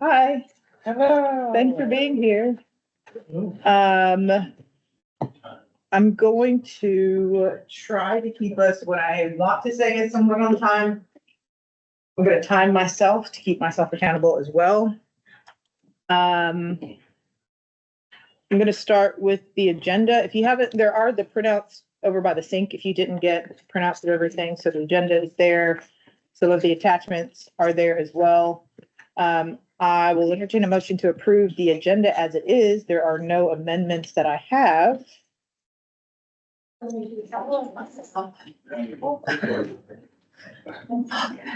Hi, Hello. thanks for being here. I'm going to try to keep us, when I want to say it somewhat on time. I'm gonna time myself to keep myself accountable as well. I'm gonna start with the agenda. If you haven't, there are the printouts over by the sink if you didn't get printouts of everything. So the agenda is there. Some of the attachments are there as well. I will entertain a motion to approve the agenda as it is. There are no amendments that I have.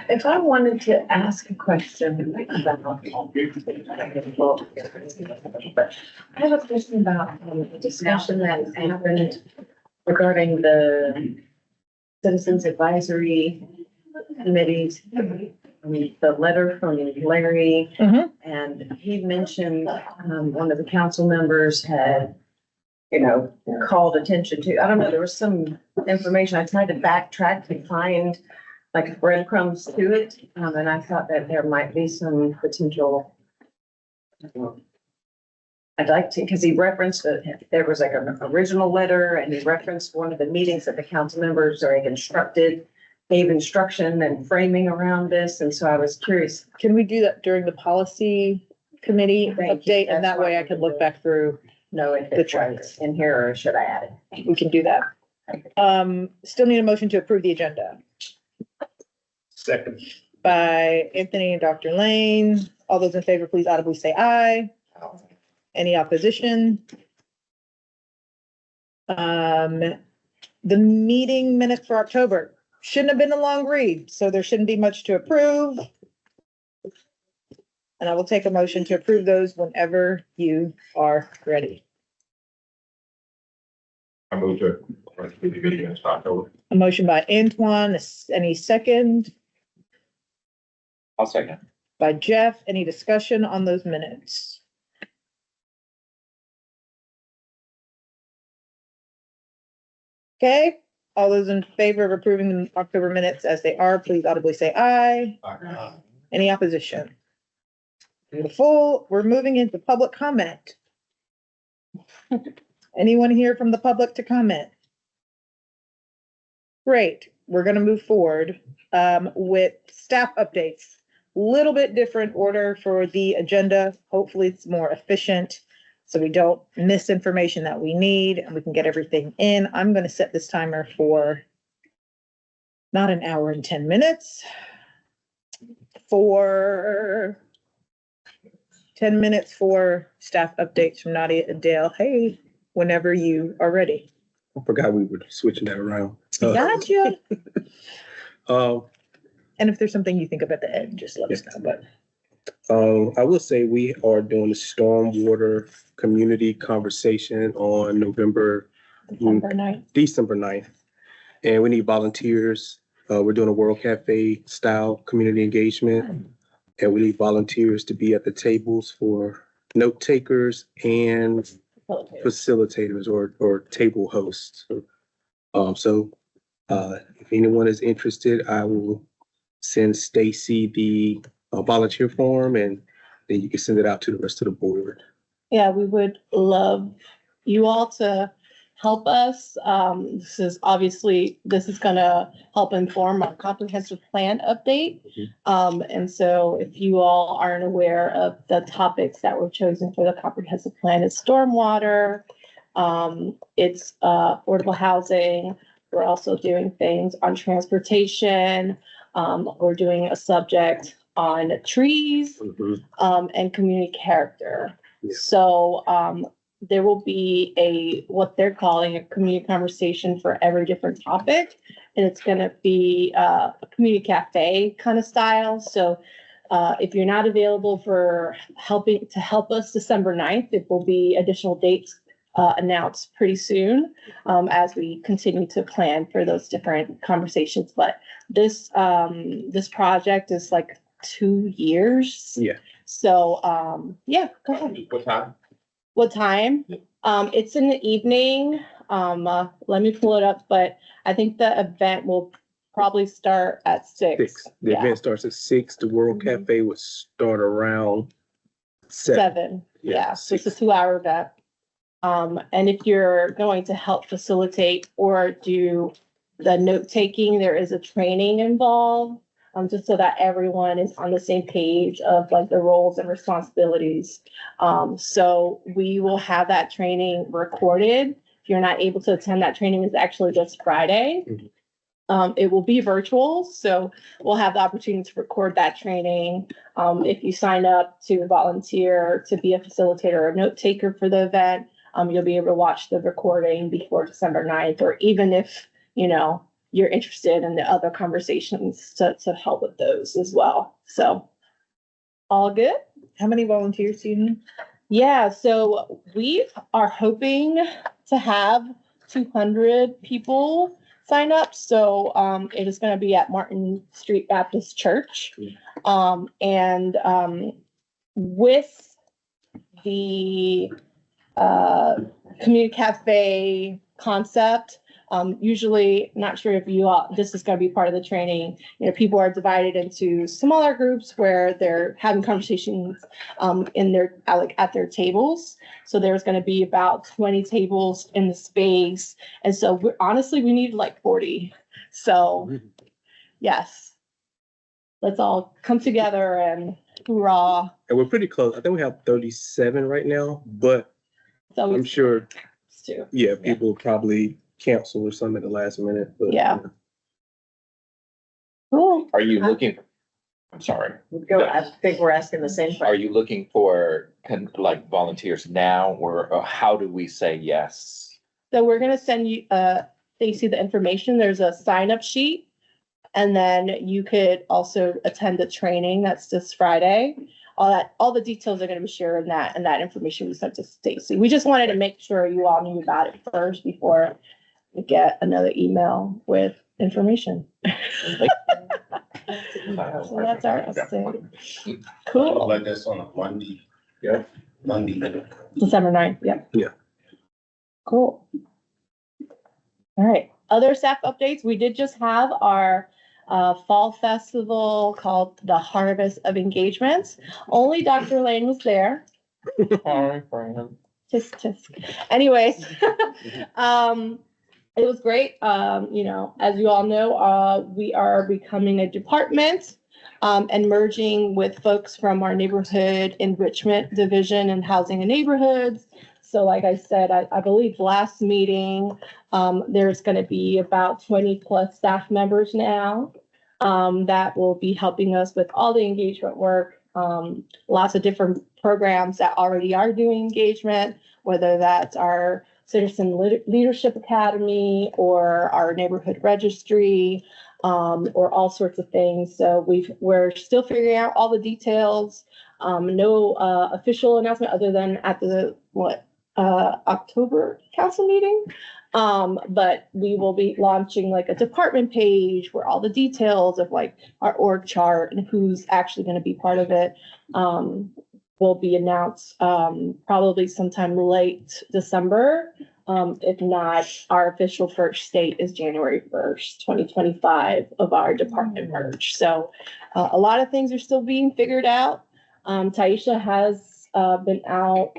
If I wanted to ask a question about. I have a question about the discussion that happened regarding the Citizens Advisory Committees. I mean, the letter from Larry, Mhm. and he mentioned, one of the council members had, called attention to, I don't know, there was some information. I tried to backtrack to find like breadcrumbs to it. And I thought that there might be some potential. I'd like to, because he referenced that there was like an original letter, and he referenced one of the meetings that the council members are gave instruction and framing around this. And so I was curious. Can we do that during the policy committee Thank you. update? And That's that way what I can look back through. Know if The it charts. was in here, or should I add it? We can do that. Still need a motion to approve the agenda Second. by Anthony and Dr. Lane. All those in favor, please audibly say aye. Any opposition? The meeting minutes for October shouldn't have been a long read, so there shouldn't be much to approve. And I will take a motion to approve those whenever you are ready. I move to the video and start over. A motion by Antoine, any second? I'll second. By Jeff, any discussion on those minutes? Okay, all those in favor of approving the October minutes as they are, please audibly say aye. Any opposition? Beautiful. We're moving into public comment. Anyone here from the public to comment? Great. We're gonna move forward with staff updates. Little bit different order for the agenda. Hopefully it's more efficient, so we don't miss information that we need and we can get everything in. I'm gonna set this timer for not an hour and 10 minutes. For 10 minutes for staff updates from Nadia and Dale. Hey, whenever you are ready. I forgot we were switching that around. Gotcha. Uh, And if there's something you think of at the end, just let us know, but. I will say we are doing the stormwater community conversation on December 9th. And we need volunteers. We're doing a World Cafe style community engagement. And we need volunteers to be at the tables for note takers and facilitators or table hosts. So if anyone is interested, I will send Stacy the volunteer form, and then you can send it out to the rest of the board. Yeah, we would love you all to help us. This is gonna help inform our comprehensive plan update. And so if you all aren't aware of the topics that were chosen for the comprehensive plan, it's stormwater, it's affordable housing. We're also doing things on transportation. We're doing a subject on trees, and community character. Yeah. So, there will be what they're calling a community conversation for every different topic. And it's gonna be a community cafe kind of style. So, if you're not available for help us December 9th, it will be additional dates announced pretty soon, as we continue to plan for those different conversations. But this project is like 2 years. Yeah. So, yeah, go ahead. What time? What time? It's in the evening. Let me pull it up, but I think the event will probably start at 6. 6. The Yeah, event starts at 6. The World Mhm. Cafe would start around 7. 7. Yeah, so it's a 6. 2-hour event. And if you're going to help facilitate or do the note taking, there is a training involved. Just so that everyone is on the same page of like the roles and responsibilities. So we will have that training recorded. If you're not able to attend, that training is actually this Friday. It will be virtual, so we'll have the opportunity to record that training. If you sign up to volunteer to be a facilitator or a note taker for the event, you'll be able to watch the recording before December 9th, or even if, you're interested in the other conversations to help with those as well. So all good? How many volunteers do you need? Yeah, so we are hoping to have 200 people sign up. So it is going to be at Martin Street Baptist Church. With the community cafe concept, usually, not sure if you all, this is going to be part of the training. People are divided into smaller groups where they're having conversations in their at their tables. So there's going to be about 20 tables in the space, and so we need like 40. So yes, let's all come together and hoorah. And we're pretty close. I think we have 37 right now, but So I'm sure, too. people probably cancel or something at the last minute. But, Yeah. Cool. Are you looking, I'm sorry, I think we're asking the same are question. you looking for like volunteers now, or how do we say yes? So we're gonna send you, Stacy, the information. There's a sign-up sheet. And then you could also attend the training. That's this Friday. All the details are gonna be shared in that, and that information we sent to Stacy. We just wanted to make sure you all knew about it first before we get another email with information. So that's our update. Cool. Like that's on a Monday. Yeah. Monday. December 9th, yep. Yeah. Cool. All right, other staff updates. We did just have our fall festival called the Harvest of Engagements. Only Dr. Lane was there. Sorry, Fran. Tisk tisk. Anyways, it was great. As you all know, we are becoming a department and merging with folks from our neighborhood enrichment division and housing and neighborhoods. So like I said, I believe last meeting, there's going to be about 20 plus staff members now that will be helping us with all the engagement work. Lots of different programs that already are doing engagement, whether that's our Citizen Leadership Academy or our neighborhood registry, or all sorts of things. So we're still figuring out all the details. No official announcement other than at the October council meeting. But we will be launching like a department page where all the details of like our org chart and who's actually going to be part of it will be announced probably sometime late December. If not, our official first date is January 1st, 2025 of our department merge. So a lot of things are still being figured out. Taisha has been out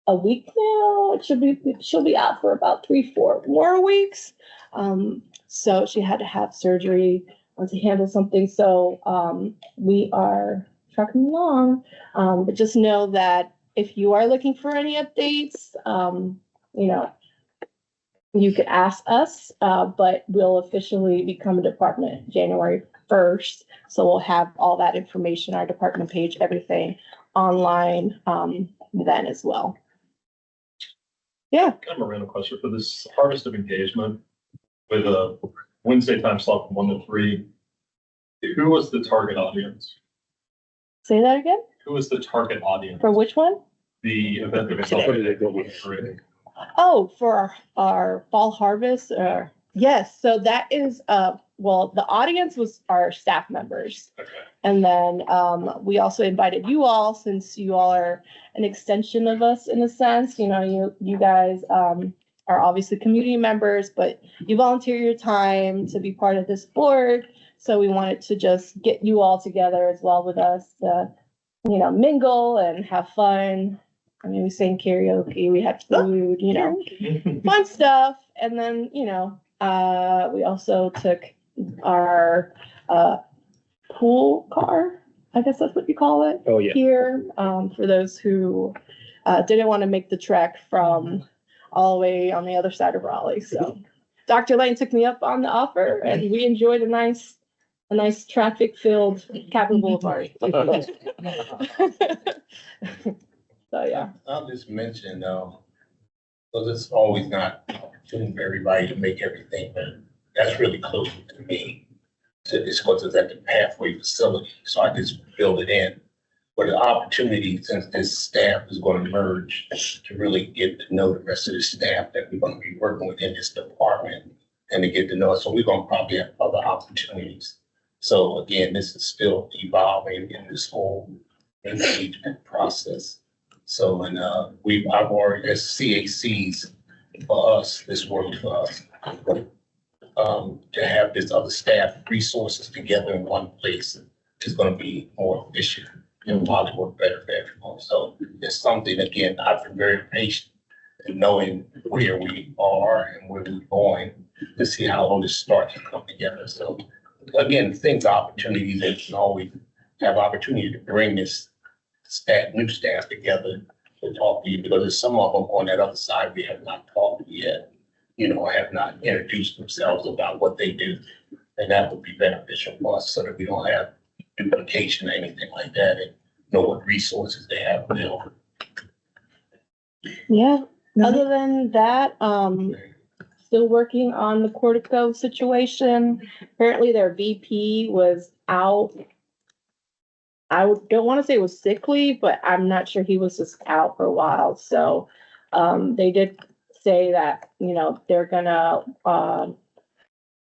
a week now. She'll be out for about 3-4 more weeks. So she had to have surgery to handle something. So we are trucking along. But just know that if you are looking for any updates, you could ask us, but we'll officially become a department January 1st. So we'll have all that information, our department page, everything online then as well. Yeah. Kind of a random question for this harvest of engagement with a Wednesday time slot from 1 to 3. Who was the target audience? Say that again? Who was the target audience? For which one? The event that Today. Oh, for our fall harvest, yes. So that is, the audience was our staff members. Okay. And then, we also invited you all, since you all are an extension of us in a sense, you guys, are obviously community members, but you volunteer your time to be part of this board. So we wanted to just get you all together as well with us to, you know, mingle and have fun. I mean, we sang karaoke, we had food, you know, fun stuff. And then, you know, we also took our pool car, I guess that's what you call it. Oh, yeah. Here, for those who didn't want to make the trek from all the way on the other side of Raleigh. So Dr. Lane took me up on the offer and we enjoyed a nice traffic-filled Capitol Boulevard. So, yeah. I'll just mention, because it's always not opportunity for everybody to make everything, but that's really close to me. It's because it's at the pathway facility, so I just build it in. But the opportunity, since this staff is going to merge, to really get to know the rest of the staff that we're going to be working with in this department and to get to know us. So we're going to probably have other opportunities. So again, this is still evolving in this whole engagement process. So, and I've already, as CACs for us, this worked for us. To have this other staff resources together in one place is going to be more efficient and probably work better for everyone. So it's something, again, I've been very patient in knowing where we are and where we're going to see how all this starts to come together. So again, things, opportunities, that can always have opportunity to bring this staff, new staff together to talk to you, because there's some of them on that other side we have not talked to yet, you know, have not introduced themselves about what they do. And that would be beneficial for us so that we don't have duplication or anything like that, and know what resources they have available. Yeah, other than that, still working on the Cortico situation. Apparently their VP was out. I don't want to say it was sickly, but I'm not sure, he was just out for a while. So they did say that, you know, they're gonna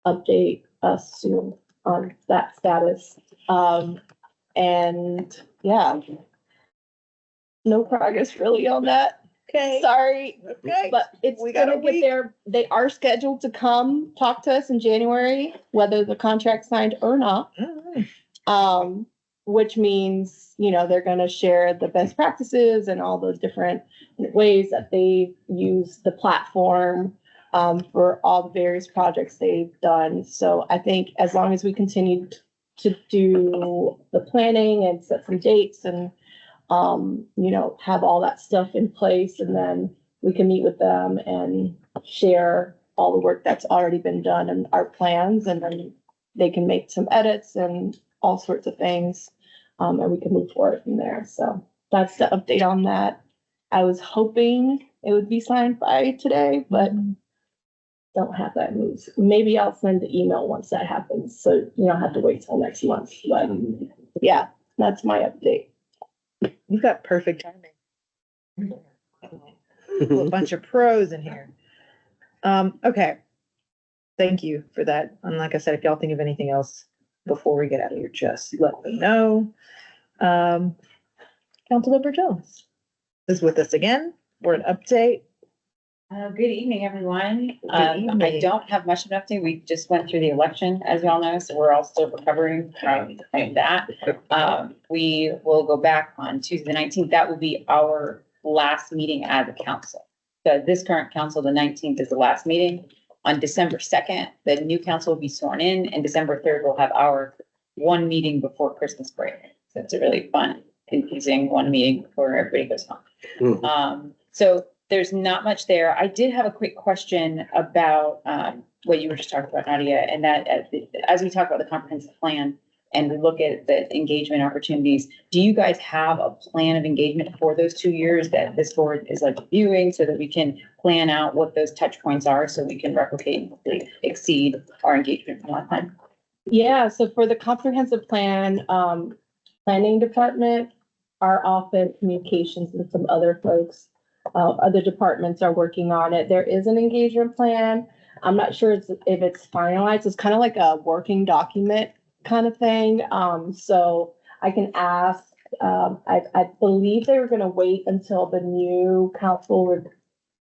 update us soon on that status. And yeah, no progress really on that. Okay. Sorry, Okay. but it's We got a gonna get week. there. They are scheduled to come talk to us in January, whether the contract's signed or not. Which means, you know, they're gonna share the best practices and all the different ways that they use the platform for all the various projects they've done. So I think as long as we continue to do the planning and set some dates and you know, have all that stuff in place, and then we can meet with them and share all the work that's already been done and our plans, and then they can make some edits and all sorts of things. And we can move forward from there. So that's the update on that. I was hoping it would be signed by today, but don't have that news. Maybe I'll send the email once that happens, so you don't have to wait till next month. But yeah, that's my update. You've got perfect timing. A bunch of pros in here. Okay. Thank you for that. And like I said, if y'all think of anything else before we get out of here, just let me know. Councilmember Jones is with us again. We're an update. Good evening, everyone. Good evening. I don't have much of an update. We just went through the election, as you all know, so we're all still recovering from that. We will go back on Tuesday, the 19th. That will be our last meeting as a council. So this current council, the 19th is the last meeting. On December 2nd, the new council will be sworn in, and December 3rd, we'll have our one meeting before Christmas break. So it's a really fun, confusing one meeting before everybody goes home. So there's not much there. I did have a quick question about what you were just talking about, Nadia, and that as we talk about the comprehensive plan and we look at the engagement opportunities, do you guys have a plan of engagement for those 2 years that this board is like viewing, so that we can plan out what those touch points are, so we can replicate and hopefully exceed our engagement from last time? Yeah, so for the comprehensive plan, planning department, our office, communications, and some other folks, other departments are working on it. There is an engagement plan. I'm not sure if it's finalized. It's kind of like a working document kind of thing. So I can ask, I believe they were gonna wait until the new council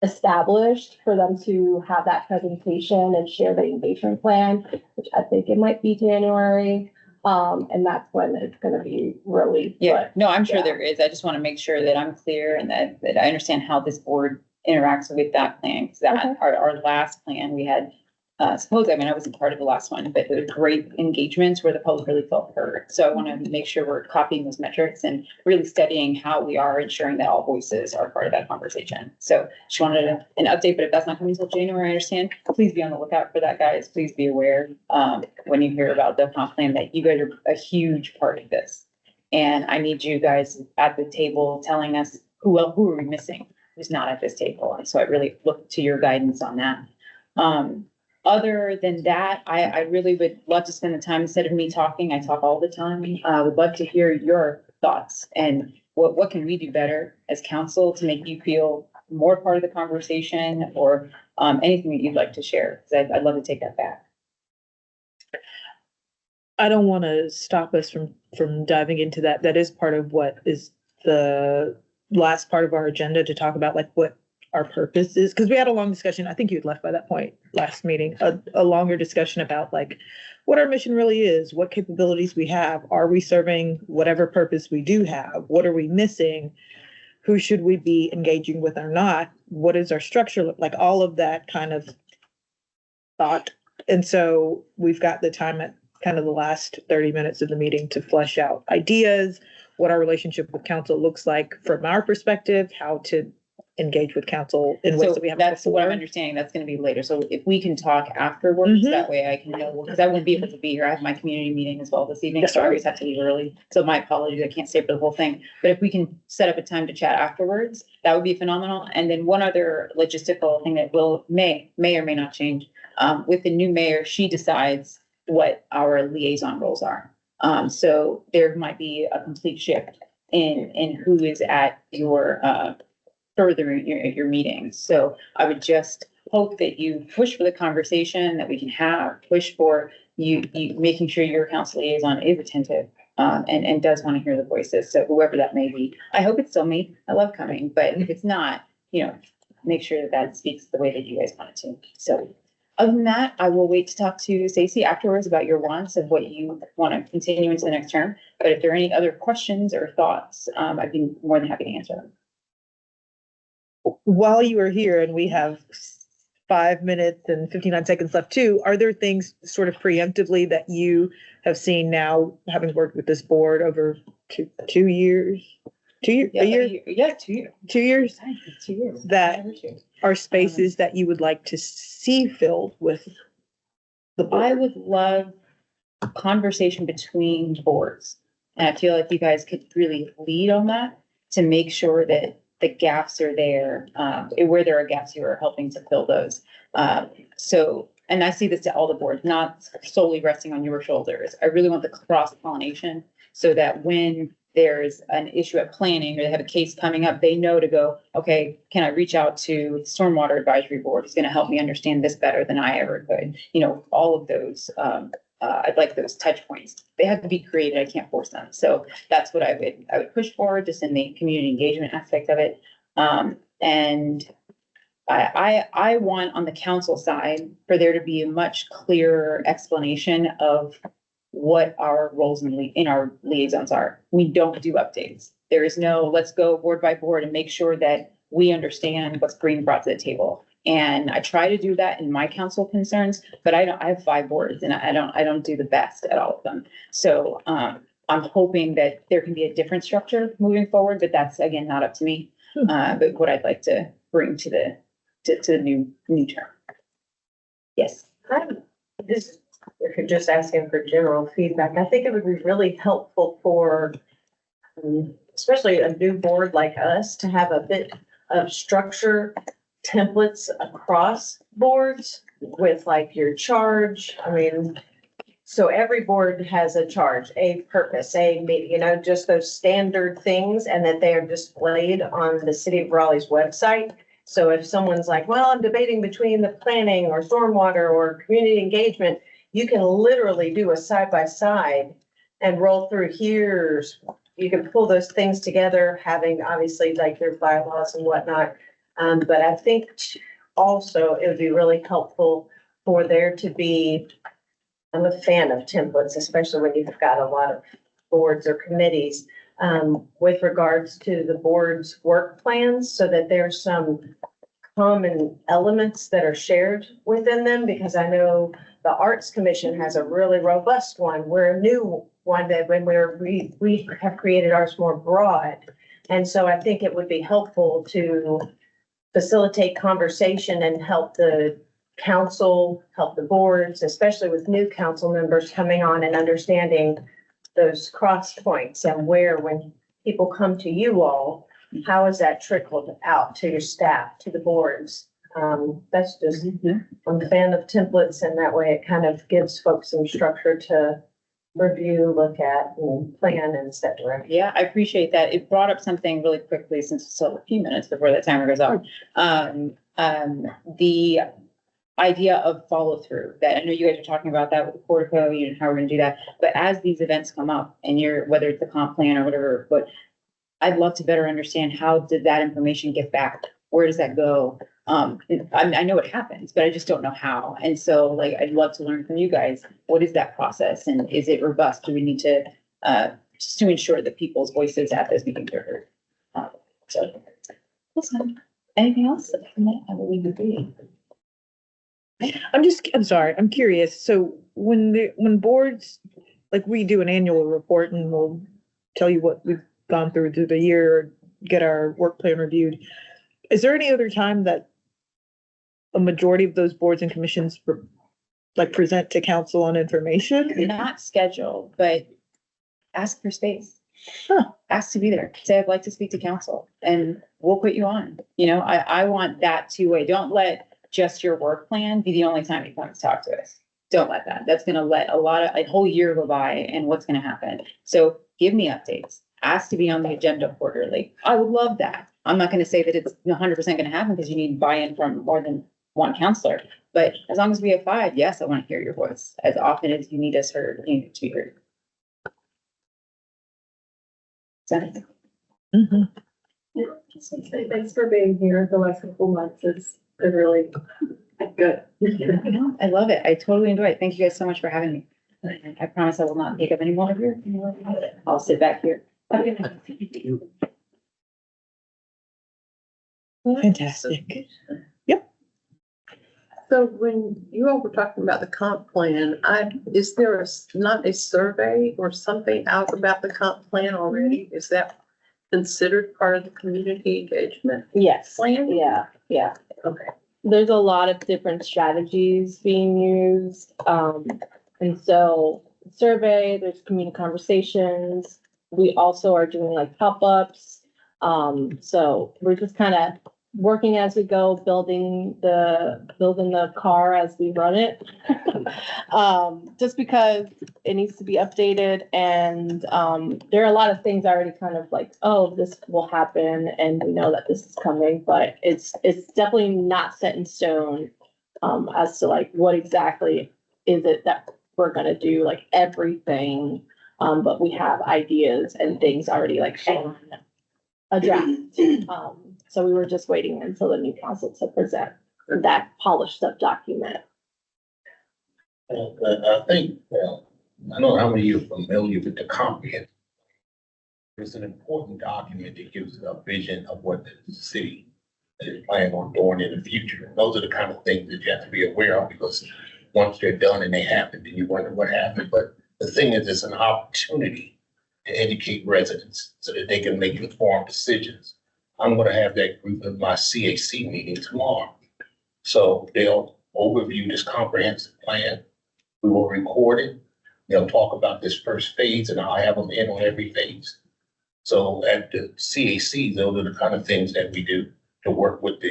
established for them to have that presentation and share the engagement plan, which I think it might be January. And that's when it's gonna be really. Yeah, no, I'm sure Yeah. there is. I just want to make sure that I'm clear and that I understand how this board interacts with that plan. 'Cause that, Okay. our last plan, we had, supposedly, I mean, I wasn't part of the last one, but there were great engagements where the public really felt heard. So I want to make sure we're copying those metrics and really studying how we are ensuring that all voices are part of that conversation. So just wanted an update, but if that's not coming until January, I understand. Please be on the lookout for that, guys. Please be aware, when you hear about the comp plan, that you guys are a huge part of this. And I need you guys at the table telling us who are we missing, who's not at this table. And so I really look to your guidance on that. Other than that, I really would love to spend the time, instead of me talking, I talk all the time. I would love to hear your thoughts and what can we do better as council to make you feel more part of the conversation, or anything that you'd like to share, because I'd love to take that back. I don't want to stop us from diving into that. That is part of what is the last part of our agenda, to talk about like what our purpose is. Because we had a long discussion. I think you had left by that point last meeting, a longer discussion about like what our mission really is, what capabilities we have. Are we serving whatever purpose we do have? What are we missing? Who should we be engaging with or not? What is our structure look like? All of that kind of thought. And so we've got the time at kind of the last 30 minutes of the meeting to flesh out ideas, what our relationship with council looks like from our perspective, how to engage with council in ways So that we haven't that's what I'm before. understanding. That's gonna be later. So if we can talk afterwards, Mhm. that way I can know, because I won't be able to be here. I have my community meeting as well this evening, That's so I right. always have to leave early. So my apologies, I can't stay for the whole thing. But if we can set up a time to chat afterwards, that would be phenomenal. And then one other logistical thing that may or may not change. With the new mayor, she decides what our liaison roles are. So there might be a complete shift in who is at your, further your meetings. So I would just hope that you push for the conversation that we can have, push for you making sure your council liaison is attentive, and does want to hear the voices. So whoever that may be, I hope it's still me. I love coming, but if it's not, make sure that speaks the way that you guys want it to. So other than that, I will wait to talk to Stacey afterwards about your wants and what you want to continue into the next term. But if there are any other questions or thoughts, I'd be more than happy to answer them. While you are here and we have 5 minutes and 59 seconds left too, are there things sort of preemptively that you have seen now, having worked with this board over 2 years? A year? Yeah, 2 years. 2 years? 2 years. That are spaces that you would like to see filled with the I board? would love a conversation between boards. And I feel like you guys could really lead on that to make sure that the gaps are there. Where there are gaps, you are helping to fill those. And I see this to all the boards, not solely resting on your shoulders. I really want the cross pollination so that when there's an issue at planning or they have a case coming up, they know to go, okay, can I reach out to the Stormwater Advisory Board? It's going to help me understand this better than I ever could. All of those, I'd like those touch points. They have to be created. I can't force them. So that's what I would push for, just in the community engagement aspect of it. And I want on the council side for there to be a much clearer explanation of what our roles in our liaisons are. We don't do updates. There is no, let's go board by board and make sure that we understand what's being brought to the table. And I try to do that in my council concerns, but I have 5 boards and I don't do the best at all of them. So, I'm hoping that there can be a different structure moving forward, but that's again, not up to me. But what I'd like to bring to the new term. Yes. If you're just asking for general feedback, I think it would be really helpful for, especially a new board like us, to have a bit of structure templates across boards with like your charge. So every board has a charge, a purpose, just those standard things, and that they are displayed on the City of Raleigh's website. So if someone's like, well, I'm debating between the planning or stormwater or community engagement, you can literally do a side by side and roll through here. You can pull those things together, having obviously like their bylaws and whatnot. But I think also it would be really helpful for there to be, I'm a fan of templates, especially when you've got a lot of boards or committees, with regards to the board's work plans, so that there's some common elements that are shared within them, because I know the Arts Commission has a really robust one. We're a new one that when we have created ours more broad. And so I think it would be helpful to facilitate conversation and help the council, help the boards, especially with new council members coming on and understanding those cross points and where, when people come to you all, how is that trickled out to your staff, to the boards? That's just, I'm a fan of templates, and that way it kind of gives folks some structure to review, look at, and plan and set direction. Yeah, I appreciate that. It brought up something really quickly since it's still a few minutes before that timer goes off. The idea of follow through, that I know you guys are talking about that with the portico, you know, how we're gonna do that. But as these events come up and you're, whether it's the comp plan or whatever, but I'd love to better understand, how did that information get back? Where does that go? I know it happens, but I just don't know how. And so like, I'd love to learn from you guys. What is that process, and is it robust? Do we need to, just to ensure that people's voices at this meeting are heard? So, listen, anything else? I will leave it be. I'm sorry, I'm curious. So when boards, like we do an annual report and we'll tell you what we've gone through the year, get our work plan reviewed. Is there any other time that a majority of those boards and commissions like present to council on information? Not scheduled, but ask for space. Huh. Ask to be there. Say, I'd like to speak to council, and we'll put you on. You know, I want that two-way. Don't let just your work plan be the only time you come to talk to us. Don't let that. That's gonna let a whole year go by, and what's gonna happen? So give me updates. Ask to be on the agenda quarterly. I would love that. I'm not gonna say that it's 100% gonna happen, because you need buy-in from more than one counselor. But as long as we have 5, yes, I want to hear your voice. As often as you need us heard, you need to be heard. Mhm. Thanks for being here the last couple months. It's been really good. I love it. I totally enjoy it. Thank you guys so much for having me. I promise I will not take up any more of your. I'll sit back here. Fantastic. So when you all were talking about the comp plan, is there not a survey or something out about the comp plan already? Is that considered part of the community engagement Yes, plan? yeah. Okay. There's a lot of different strategies being used. And so survey, there's community conversations. We also are doing like pop-ups. So we're just kind of working as we go, building the car as we run it. Just because it needs to be updated, and there are a lot of things already kind of like, oh, this will happen and we know that this is coming, but it's definitely not set in stone as to like what exactly is it that we're gonna do, like everything. But we have ideas and things already like on a draft. So we were just waiting until the new council to present that polished up document. I think, I don't know how many of you are familiar with the comprehensive. It's an important document that gives a vision of what the city is planning on doing in the future. And those are the kind of things that you have to be aware of, because once they're done and they happen, then you wonder what happened. But the thing is, it's an opportunity to educate residents so that they can make informed decisions. I'm gonna have that group at my CAC meeting tomorrow. So they'll overview this comprehensive plan. We will record it. They'll talk about this first phase, and I'll have them in on every phase. So at the CAC, those are the kind of things that we do to work with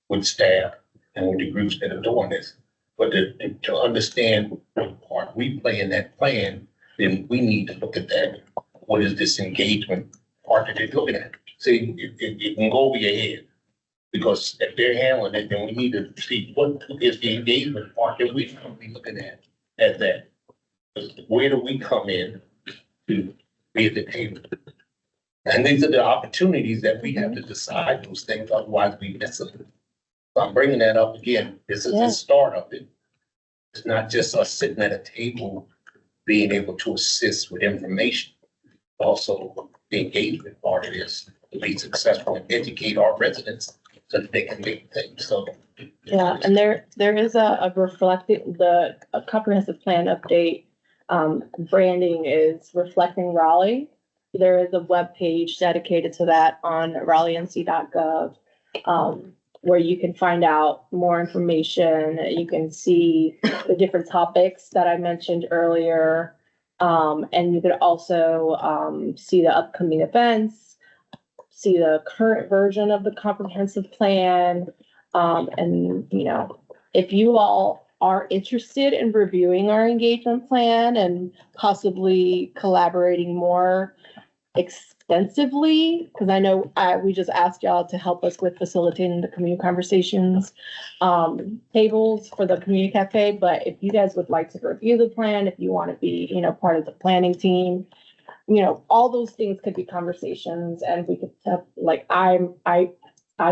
with staff and with the groups that are doing this. But to understand what part we play in that plan, then we need to look at that. What is this engagement part that they're looking at? See, it can go over your head, because if they're handling it, then we need to see what is the engagement part that we should be looking at that. Where do we come in to be at the table? And these are the opportunities that we have to decide those things, otherwise we miss them. So I'm bringing that up again. This is Yeah. the start of it. It's not just us sitting at a table being able to assist with information. Also, the engagement part of this, to be successful and educate our residents so that they can make things, so. Yeah, and there is a reflecting, a comprehensive plan update. Branding is reflecting Raleigh. There is a web page dedicated to that on raleighnc.gov, where you can find out more information. You can see the different topics that I mentioned earlier. And you could also, see the upcoming events, see the current version of the comprehensive plan. And, you know, if you all are interested in reviewing our engagement plan and possibly collaborating more extensively, because I know we just asked y'all to help us with facilitating the community conversations tables for the community cafe. But if you guys would like to review the plan, if you want to be, you know, part of the planning team, you know, all those things could be conversations, and we could have, like, I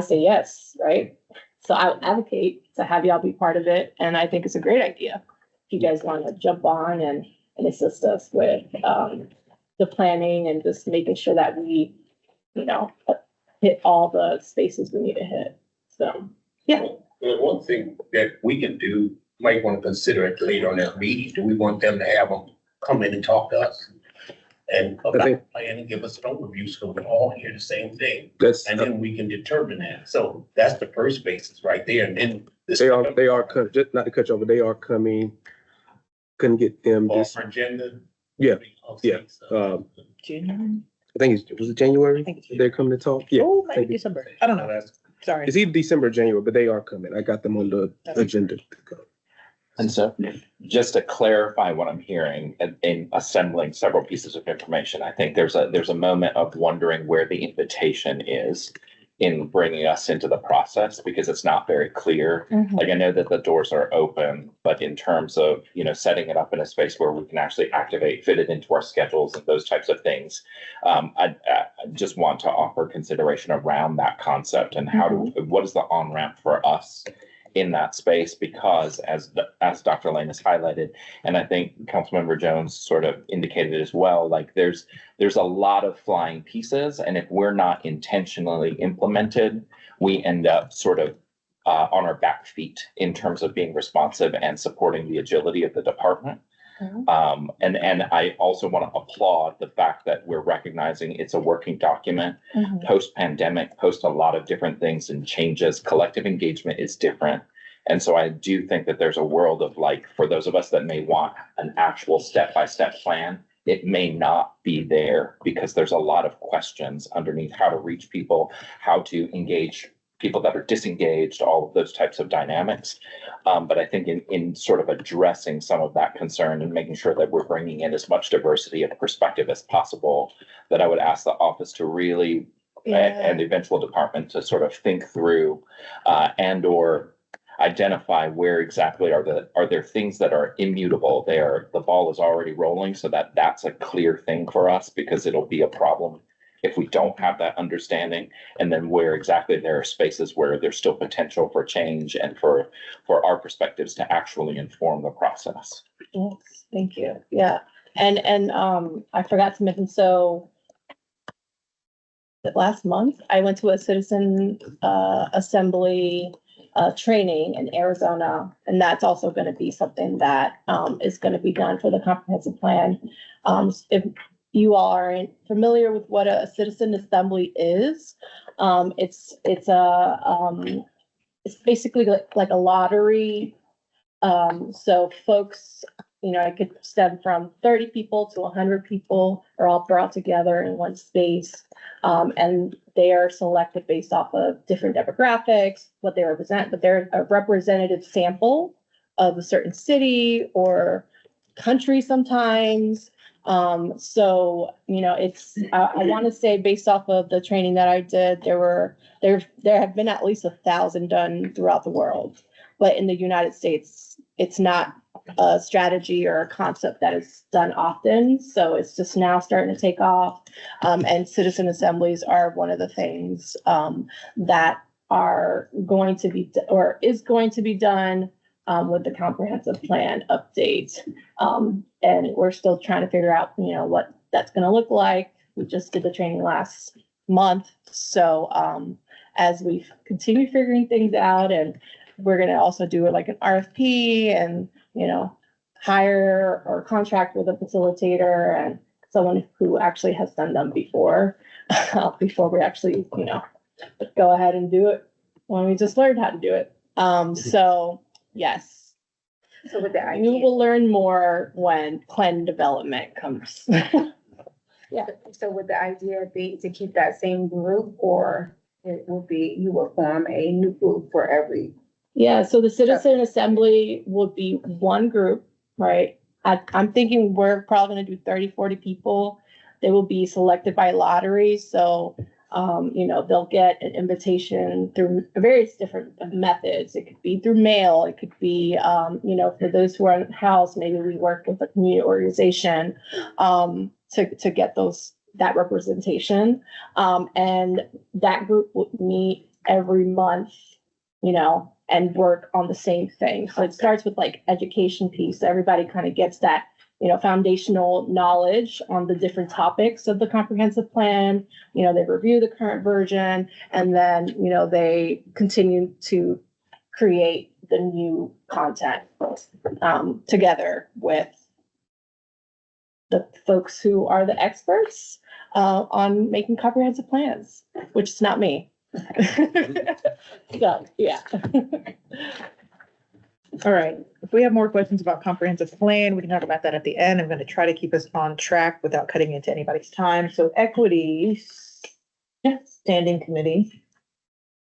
say yes, right? So I advocate to have y'all be part of it, and I think it's a great idea. If you guys want to jump on and assist us with the planning and just making sure that we, you know, hit all the spaces we need to hit. So, yeah. Well, one thing that we can do, might want to consider it later on that meeting, do we want them to have them come in and talk to us? And about the plan and give us an overview, so we all hear the same thing, and then we can determine that. So that's the first basis right there, and then. They are, just not to cut you off, but they are coming. Couldn't get them Off our agenda. Yeah, yeah. January? I think was it January? I think it's They're coming to talk? Yeah. Oh, maybe December. I don't know. That's Sorry. It's either December or January, but they are coming. I got them on the agenda to go. And so just to clarify what I'm hearing in assembling several pieces of information, I think there's a moment of wondering where the invitation is in bringing us into the process, because it's not very clear. Like, I know that the doors are open, but in terms of, you know, setting it up in a space where we can actually activate, fit it into our schedules and those types of things. I just want to offer consideration around that concept and what is the on-ramp for us in that space, because as Dr. Lane has highlighted, and I think Councilmember Jones sort of indicated as well, like there's a lot of flying pieces, and if we're not intentionally implemented, we end up sort of on our back feet in terms of being responsive and supporting the agility of the department. And I also want to applaud the fact that we're recognizing it's a working document. Post-pandemic, post a lot of different things and changes, collective engagement is different. And so I do think that there's a world of, like, for those of us that may want an actual step-by-step plan, it may not be there because there's a lot of questions underneath how to reach people, how to engage people that are disengaged, all of those types of dynamics. But I think in sort of addressing some of that concern and making sure that we're bringing in as much diversity of perspective as possible, that I would ask the office to really, and the eventual department to sort of think through and or identify where exactly are there things that are immutable. The ball is already rolling, so that's a clear thing for us, because it'll be a problem if we don't have that understanding, and then where exactly there are spaces where there's still potential for change and for our perspectives to actually inform the process. Yes, thank you. Yeah. And I forgot to mention, so last month I went to a citizen assembly training in Arizona, and that's also going to be something that is going to be done for the comprehensive plan. If you all are familiar with what a citizen assembly is, it's basically like a lottery. So folks, you know, it could stem from 30 people to 100 people are all brought together in one space. And they are selected based off of different demographics, what they represent, but they're a representative sample of a certain city or country sometimes. So, you know, I want to say, based off of the training that I did, there have been at least 1,000 done throughout the world, but in the United States, it's not a strategy or a concept that is done often. So it's just now starting to take off. And citizen assemblies are one of the things that are going to be, or is going to be done with the comprehensive plan update. And we're still trying to figure out, what that's going to look like. We just did the training last month. So as we continue figuring things out, and we're going to also do like an RFP and, hire or contract with a facilitator and someone who actually has done them before, before we actually, go ahead and do it when we just learned how to do it. So yes, So with the you idea, will learn more when plan development comes. so would the idea be to keep that same group, or it will be, you will form a new group for every? Yeah, so the citizen assembly will be one group, right? I'm thinking we're probably gonna do 30, 40 people. They will be selected by lottery, so, they'll get an invitation through various different methods. It could be through mail, it could be, for those who are in the house, maybe we work with a community organization, to get that representation. And that group will meet every month, and work on the same thing. So it starts with like education piece. Everybody kind of gets that, foundational knowledge on the different topics of the comprehensive plan. They review the current version, and then, they continue to create the new content together with the folks who are the experts on making comprehensive plans, which is not me. So, yeah. All right, if we have more questions about comprehensive plan, we can talk about that at the end. I'm going to try to keep us on track without cutting into anybody's time. So equity standing committee.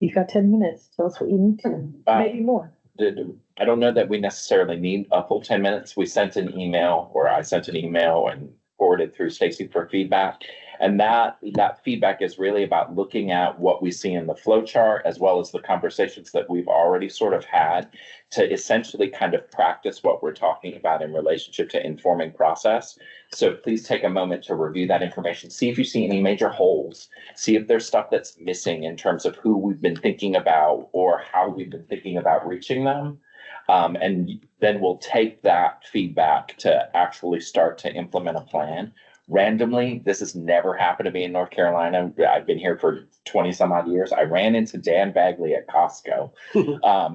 You've got 10 minutes. Tell us what you need to, maybe more. I don't know that we necessarily need a full 10 minutes. We sent an email, or I sent an email and forwarded through Stacy for feedback. And that feedback is really about looking at what we see in the flow chart, as well as the conversations that we've already sort of had, to essentially kind of practice what we're talking about in relationship to informing process. So please take a moment to review that information. See if you see any major holes. See if there's stuff that's missing in terms of who we've been thinking about or how we've been thinking about reaching them. And then we'll take that feedback to actually start to implement a plan. Randomly, this has never happened to me in North Carolina. I've been here for 20 some odd years. I ran into Dan Bagley at Costco,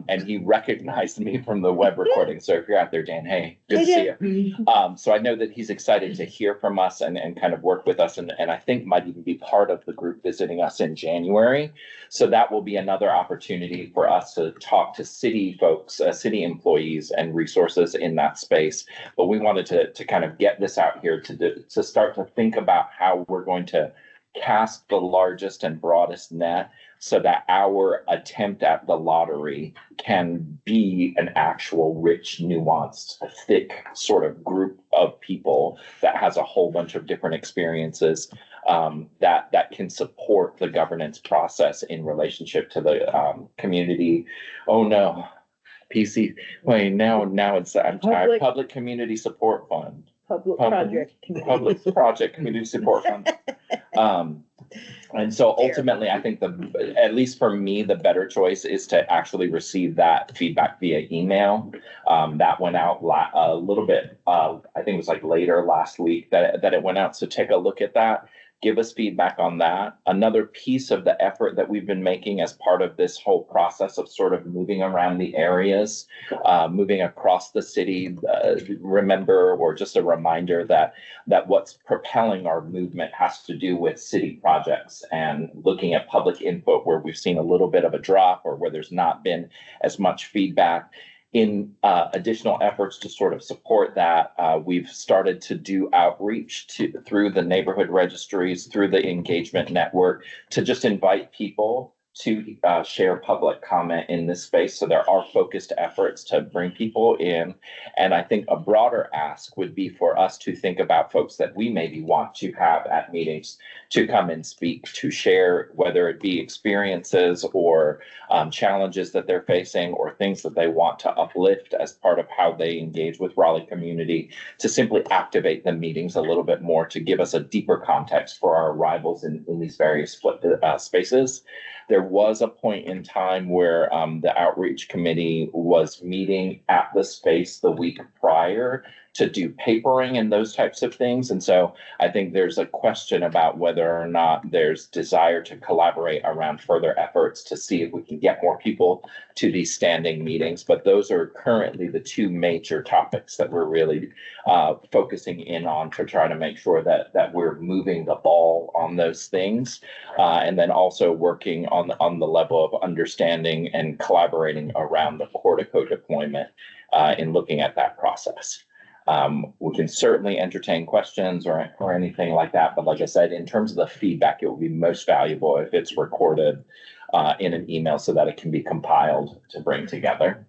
and he recognized me from the web recording. So if you're out there, Dan, hey, good to see you. So I know that he's excited to hear from us and kind of work with us, and I think might even be part of the group visiting us in January. So that will be another opportunity for us to talk to city folks, city employees and resources in that space. But we wanted to kind of get this out here to start to think about how we're going to cast the largest and broadest net so that our attempt at the lottery can be an actual rich, nuanced, thick sort of group of people that has a whole bunch of different experiences that can support the governance process in relationship to the community. Oh no, PC. Wait, now it's Public Community Support Fund. Public Project Community Support Fund. And so ultimately, I think at least for me, the better choice is to actually receive that feedback via email. That went out a little bit, I think it was like later last week that it went out. So take a look at that. Give us feedback on that. Another piece of the effort that we've been making as part of this whole process of sort of moving around the areas, moving across the city, remember, or just a reminder that what's propelling our movement has to do with city projects and looking at public input where we've seen a little bit of a drop or where there's not been as much feedback. In additional efforts to sort of support that, we've started to do outreach through the neighborhood registries, through the engagement network, to just invite people to share public comment in this space. So there are focused efforts to bring people in. And I think a broader ask would be for us to think about folks that we maybe want to have at meetings to come and speak, to share, whether it be experiences or challenges that they're facing or things that they want to uplift as part of how they engage with Raleigh community, to simply activate the meetings a little bit more, to give us a deeper context for our arrivals in these various spaces. There was a point in time where the outreach committee was meeting at the space the week prior to do papering and those types of things. And so I think there's a question about whether or not there's desire to collaborate around further efforts to see if we can get more people to these standing meetings. But those are currently the two major topics that we're really focusing in on to try to make sure that we're moving the ball on those things. And then also working on the level of understanding and collaborating around the Portico deployment in looking at that process. We can certainly entertain questions or anything like that. But like I said, in terms of the feedback, it will be most valuable if it's recorded in an email so that it can be compiled to bring together.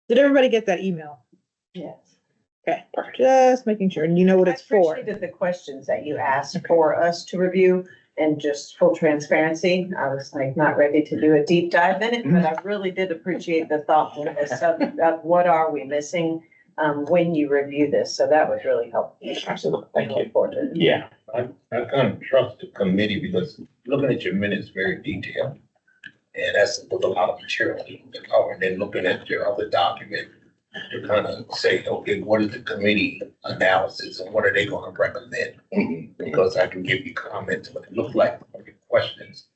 Did everybody get that email? Yes. Okay, just making sure, and you know what it's for. I appreciated the questions that you asked for us to review, and just full transparency, I was like not ready to do a deep dive in it, but I really did appreciate the thoughtfulness of what are we missing when you review this, so that was really helpful. Absolutely, thank you. Look forward to it. Yeah. I kind of trust the committee because looking at your minutes very detailed. And that's with a lot of material to cover, and then looking at your other document to kind of say, okay, what is the committee analysis and what are they gonna recommend? Because I can give you comments, but it looks like for your questions,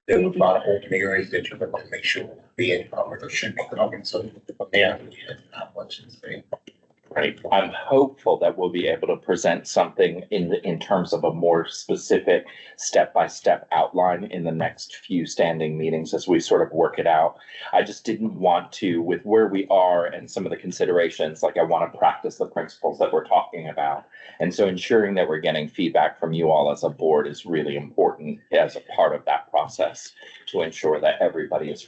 there were a lot of open areas that you're going to make sure being covered or should be covered, so yeah, not much to say. Right. I'm hopeful that we'll be able to present something in terms of a more specific step-by-step outline in the next few standing meetings as we sort of work it out. I just didn't want to, with where we are and some of the considerations, like I want to practice the principles that we're talking about. And so ensuring that we're getting feedback from you all as a board is really important as a part of that process to ensure that everybody's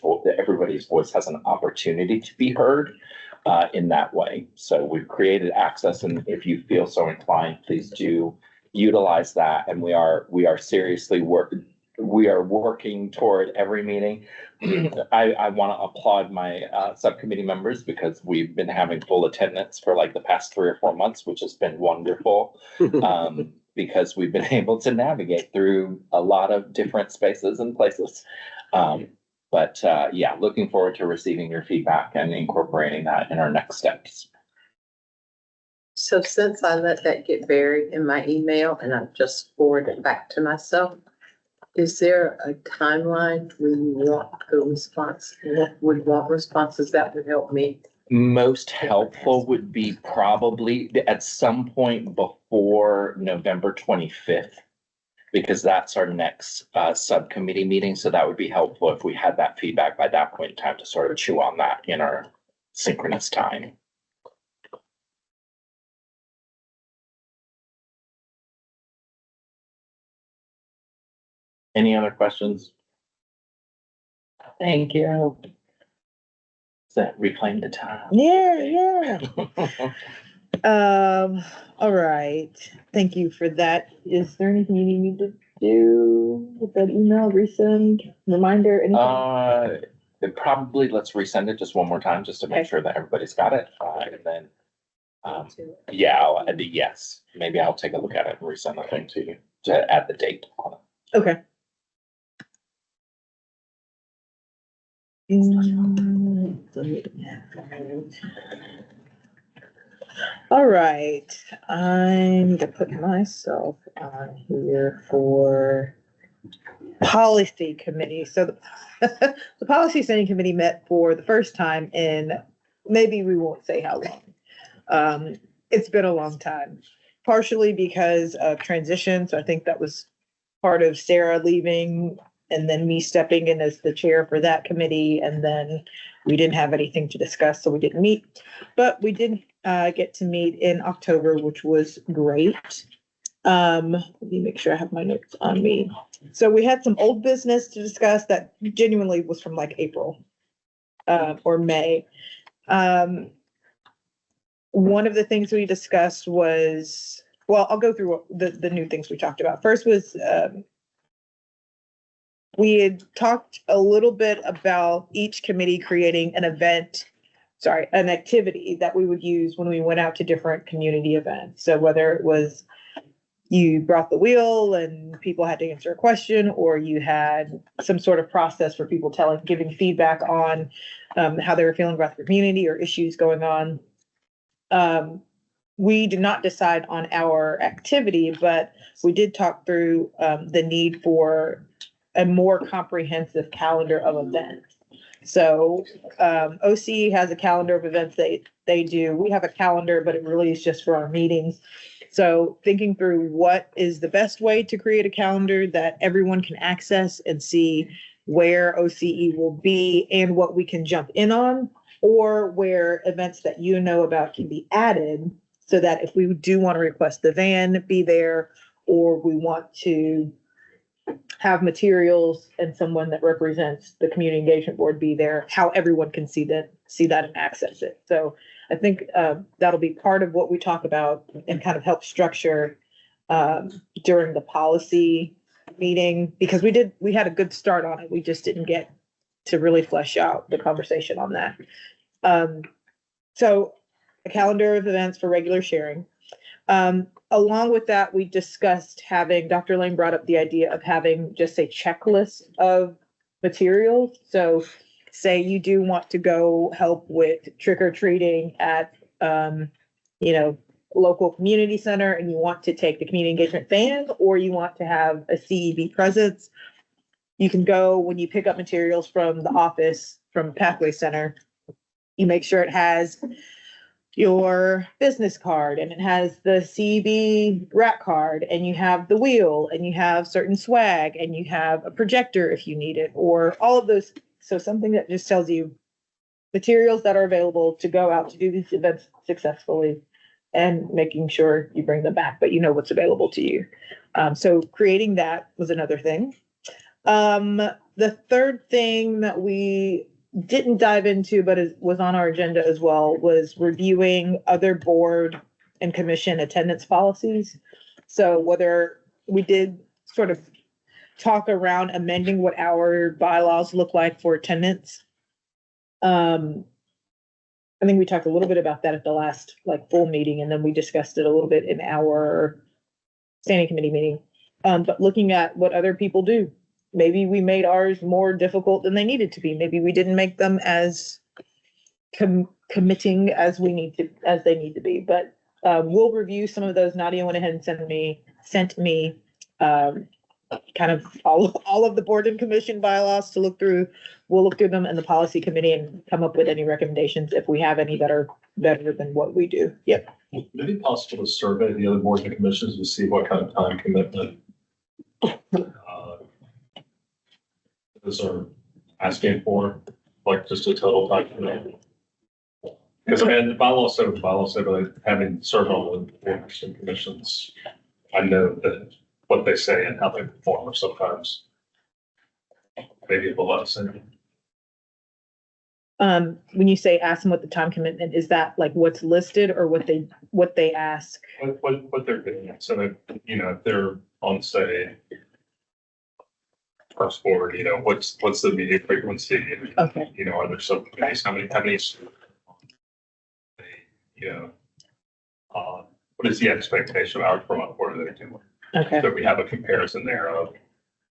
voice has an opportunity to be heard. In that way. So we've created access, and if you feel so inclined, please do utilize that. And we are seriously working toward every meeting. I want to applaud my subcommittee members because we've been having full attendance for like the past 3 or 4 months, which has been wonderful. Because we've been able to navigate through a lot of different spaces and places. But yeah, looking forward to receiving your feedback and incorporating that in our next steps. So since I let that get buried in my email and I've just forwarded it back to myself, is there a timeline when you want the response, would want responses that would help me? Most helpful would be probably at some point before November 25th. Because that's our next subcommittee meeting. So that would be helpful if we had that feedback by that point in time to sort of chew on that in our synchronous time. Any other questions? Thank you. Does that reclaim the time? Yeah. All right. Thank you for that. Is there anything you need me to do with that email, resend, reminder, anything? Probably let's resend it just one more time, just to make sure that everybody's got it. And then, yeah, I'll add the yes. Maybe I'll take a look at it and resend the thing to you to add the date on it. Okay. All right, I'm gonna put myself on here for policy committee. So the policy standing committee met for the first time in, maybe we won't say how long. It's been a long time, partially because of transition. So I think that was part of Sarah leaving and then me stepping in as the chair for that committee. And then we didn't have anything to discuss, so we didn't meet. But we did get to meet in October, which was great. Let me make sure I have my notes on me. So we had some old business to discuss that genuinely was from like April or May. One of the things we discussed was, well, I'll go through the new things we talked about. First was we had talked a little bit about each committee creating an activity that we would use when we went out to different community events. So whether it was you brought the wheel and people had to answer a question, or you had some sort of process for people giving feedback on how they were feeling about the community or issues going on. We did not decide on our activity, but we did talk through the need for a more comprehensive calendar of events. So OC has a calendar of events they do. We have a calendar, but it really is just for our meetings. So thinking through what is the best way to create a calendar that everyone can access and see where OCE will be and what we can jump in on, or where events that you know about can be added, so that if we do want to request the van be there, or we want to have materials and someone that represents the community engagement board be there, how everyone can see that and access it. So I think that'll be part of what we talk about and kind of help structure during the policy meeting, because we had a good start on it. We just didn't get to really flesh out the conversation on that. So a calendar of events for regular sharing. Along with that, we discussed Dr. Lane brought up the idea of having just a checklist of materials. So say you do want to go help with trick or treating at, local community center, and you want to take the community engagement van, or you want to have a CEB presence. You can go when you pick up materials from the office, from Pathway Center, you make sure it has your business card and it has the CB rack card, and you have the wheel, and you have certain swag, and you have a projector if you need it, or all of those. So something that just tells you materials that are available to go out to do these events successfully, and making sure you bring them back, but you know what's available to you. So creating that was another thing. The third thing that we didn't dive into, but was on our agenda as well, was reviewing other board and commission attendance policies. So whether we did sort of talk around amending what our bylaws look like for attendance. I think we talked a little bit about that at the last full meeting, and then we discussed it a little bit in our standing committee meeting. But looking at what other people do. Maybe we made ours more difficult than they needed to be. Maybe we didn't make them as committing as they need to be. But we'll review some of those. Nadia went ahead and sent me kind of all of the board and commission bylaws to look through. We'll look through them in the policy committee and come up with any recommendations if we have any that are better than what we do. Yep. Would it be possible to survey the other boards and commissions to see what kind of time commitment those are asking for, like just a total time commitment? Because the bylaws said like, having served on the boards and commissions, I know that what they say and how they perform are sometimes maybe a little less. When you say ask them what the time commitment, is that like what's listed or what they ask? What they're doing. So that, if they're on, say, first board, what's the meeting frequency? Okay. Are there some committees, how many, what is the expectation of hours per month? What are they doing? Okay. So we have a comparison there of,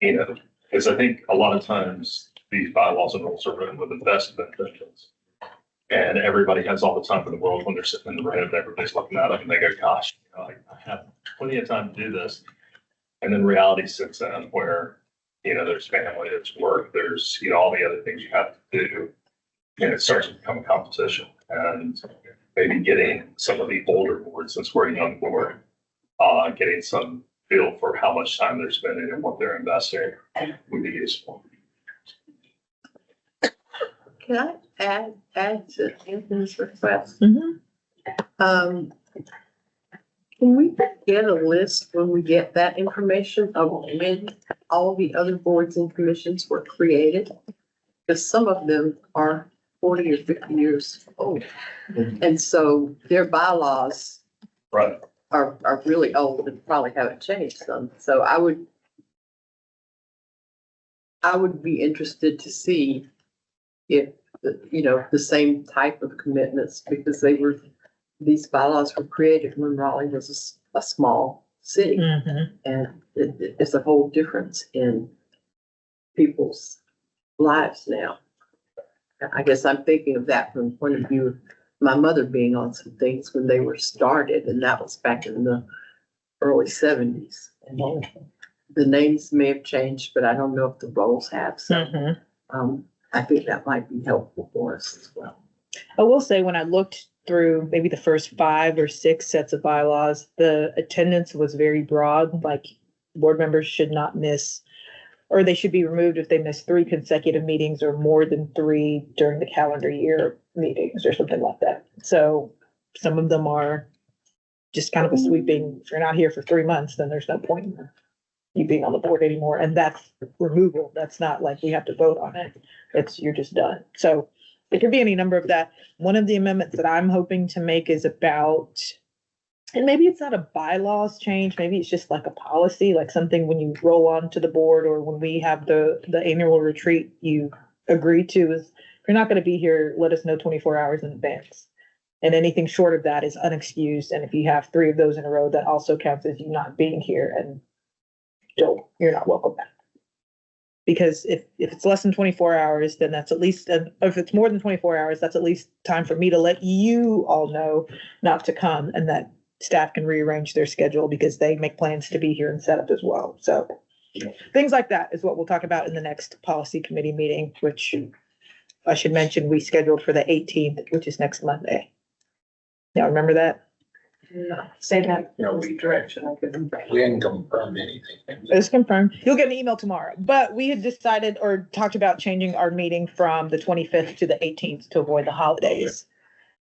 because I think a lot of times these bylaws and rules are written with the best of intentions. And everybody has all the time in the world when they're sitting in the room, everybody's looking at them and they go, gosh, I have plenty of time to do this. And then reality sits in where, there's family, there's work, there's, all the other things you have to do. And it starts to become a competition. And maybe getting some of the older boards, since we're a young board, getting some feel for how much time they're spending and what they're investing would be useful. can I add to Anthony's request? Mhm. Can we get a list when we get that information of when all the other boards and commissions were created? Because some of them are 40 or 50 years old. And so their bylaws Right. are really old and probably haven't changed some. So I would be interested to see if, the same type of commitments, because these bylaws were created when Raleigh was a small city. Mhm. And it's a whole difference in people's lives now. I guess I'm thinking of that from the point of view of my mother being on some things when they were started, and that was back in the early 70s. And the names may have changed, but I don't know if the roles have. So Mhm. I think that might be helpful for us as well. I will say, when I looked through maybe the first 5 or 6 sets of bylaws, the attendance was very broad, like board members should not miss, or they should be removed if they miss 3 consecutive meetings or more than 3 during the calendar year meetings or something like that. So some of them are just kind of a sweeping, if you're not here for 3 months, then there's no point in you being on the board anymore. And that's removal. That's not like we have to vote on it. You're just done. So it could be any number of that. One of the amendments that I'm hoping to make is about, and maybe it's not a bylaws change, maybe it's just like a policy, like something when you roll on to the board or when we have the annual retreat, you agree to is, if you're not going to be here, let us know 24 hours in advance. And anything short of that is unexcused. And if you have 3 of those in a row, that also counts as you not being here, and you're not welcome back. Because if it's less than 24 hours, then that's at least, if it's more than 24 hours, that's at least time for me to let you all know not to come, and that staff can rearrange their schedule because they make plans to be here and set up as well. So things like that is what we'll talk about in the next policy committee meeting, which I should mention we scheduled for the 18th, which is next Monday. Y'all remember that? Say that. No Redirection, I couldn't. We didn't confirm anything. It's confirmed. You'll get an email tomorrow, but we had decided or talked about changing our meeting from the 25th to the 18th to avoid the holidays.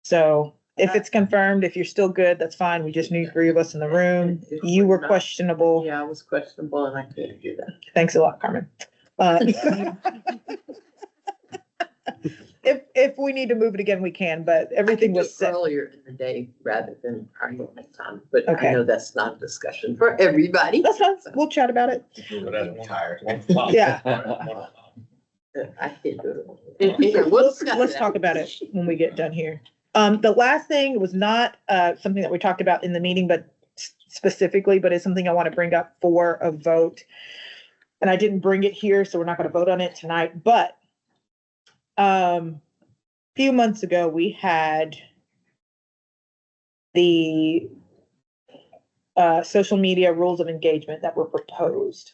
So if it's confirmed, if you're still good, that's fine. We just need 3 of us in the room. You were questionable. Yeah, I was questionable and I couldn't do that. Thanks a lot, Carmen. If we need to move it again, we can, but everything was set. Earlier in the day rather than our normal time, but Okay. I know that's not a discussion for everybody. That's fine. We'll chat about it. Tired. Yeah. I can't do it. Anyway, we'll discuss Let's that. talk about it when we get done here. The last thing was not something that we talked about in the meeting, but specifically, but it's something I want to bring up for a vote. And I didn't bring it here, so we're not going to vote on it tonight, but few months ago, we had the social media rules of engagement that were proposed.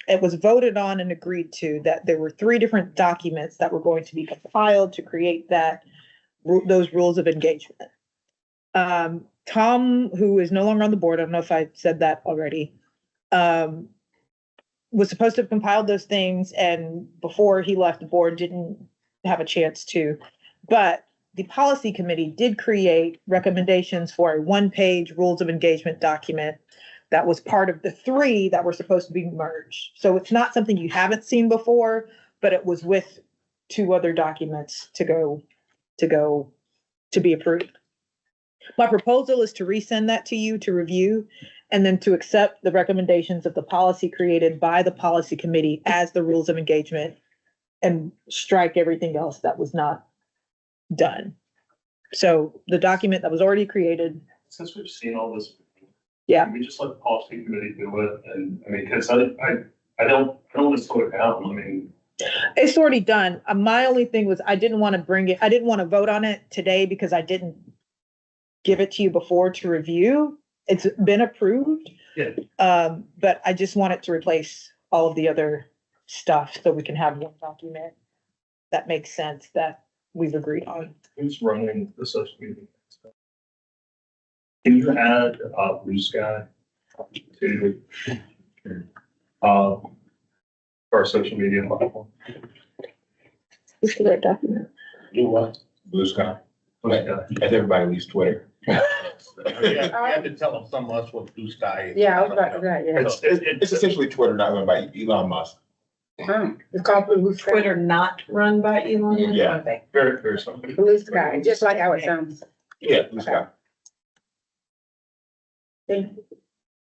It was voted on and agreed to that there were 3 different documents that were going to be compiled to create those rules of engagement. Tom, who is no longer on the board, I don't know if I said that already, was supposed to have compiled those things, and before he left the board, didn't have a chance to. But the policy committee did create recommendations for a 1-page rules of engagement document that was part of the 3 that were supposed to be merged. So it's not something you haven't seen before, but it was with 2 other documents to be approved. My proposal is to resend that to you to review, and then to accept the recommendations of the policy created by the policy committee as the rules of engagement, and strike everything else that was not done. So the document that was already created. Since we've seen all this. Yeah. Can we just let the policy committee do it? And I mean, cause I don't want to slow it down. I mean. It's already done. My only thing was I didn't want to vote on it today because I didn't give it to you before to review. It's been approved. Yeah. But I just want it to replace all of the other stuff so we can have one document that makes sense that we've agreed on. Who's running the social media? Can you add Blue Sky to our social media platform? What's the right document? Do what? Blue sky. As everybody leaves Twitter. You have to tell them some of us what blue sky is. Yeah, I was about to say, yeah. It's essentially Twitter not run by Elon Musk. It's called Blue Sky. Twitter not run by Elon? Musk? Yeah. Okay. Very, very simple. Blue Sky, just like how it sounds. Yeah, blue sky.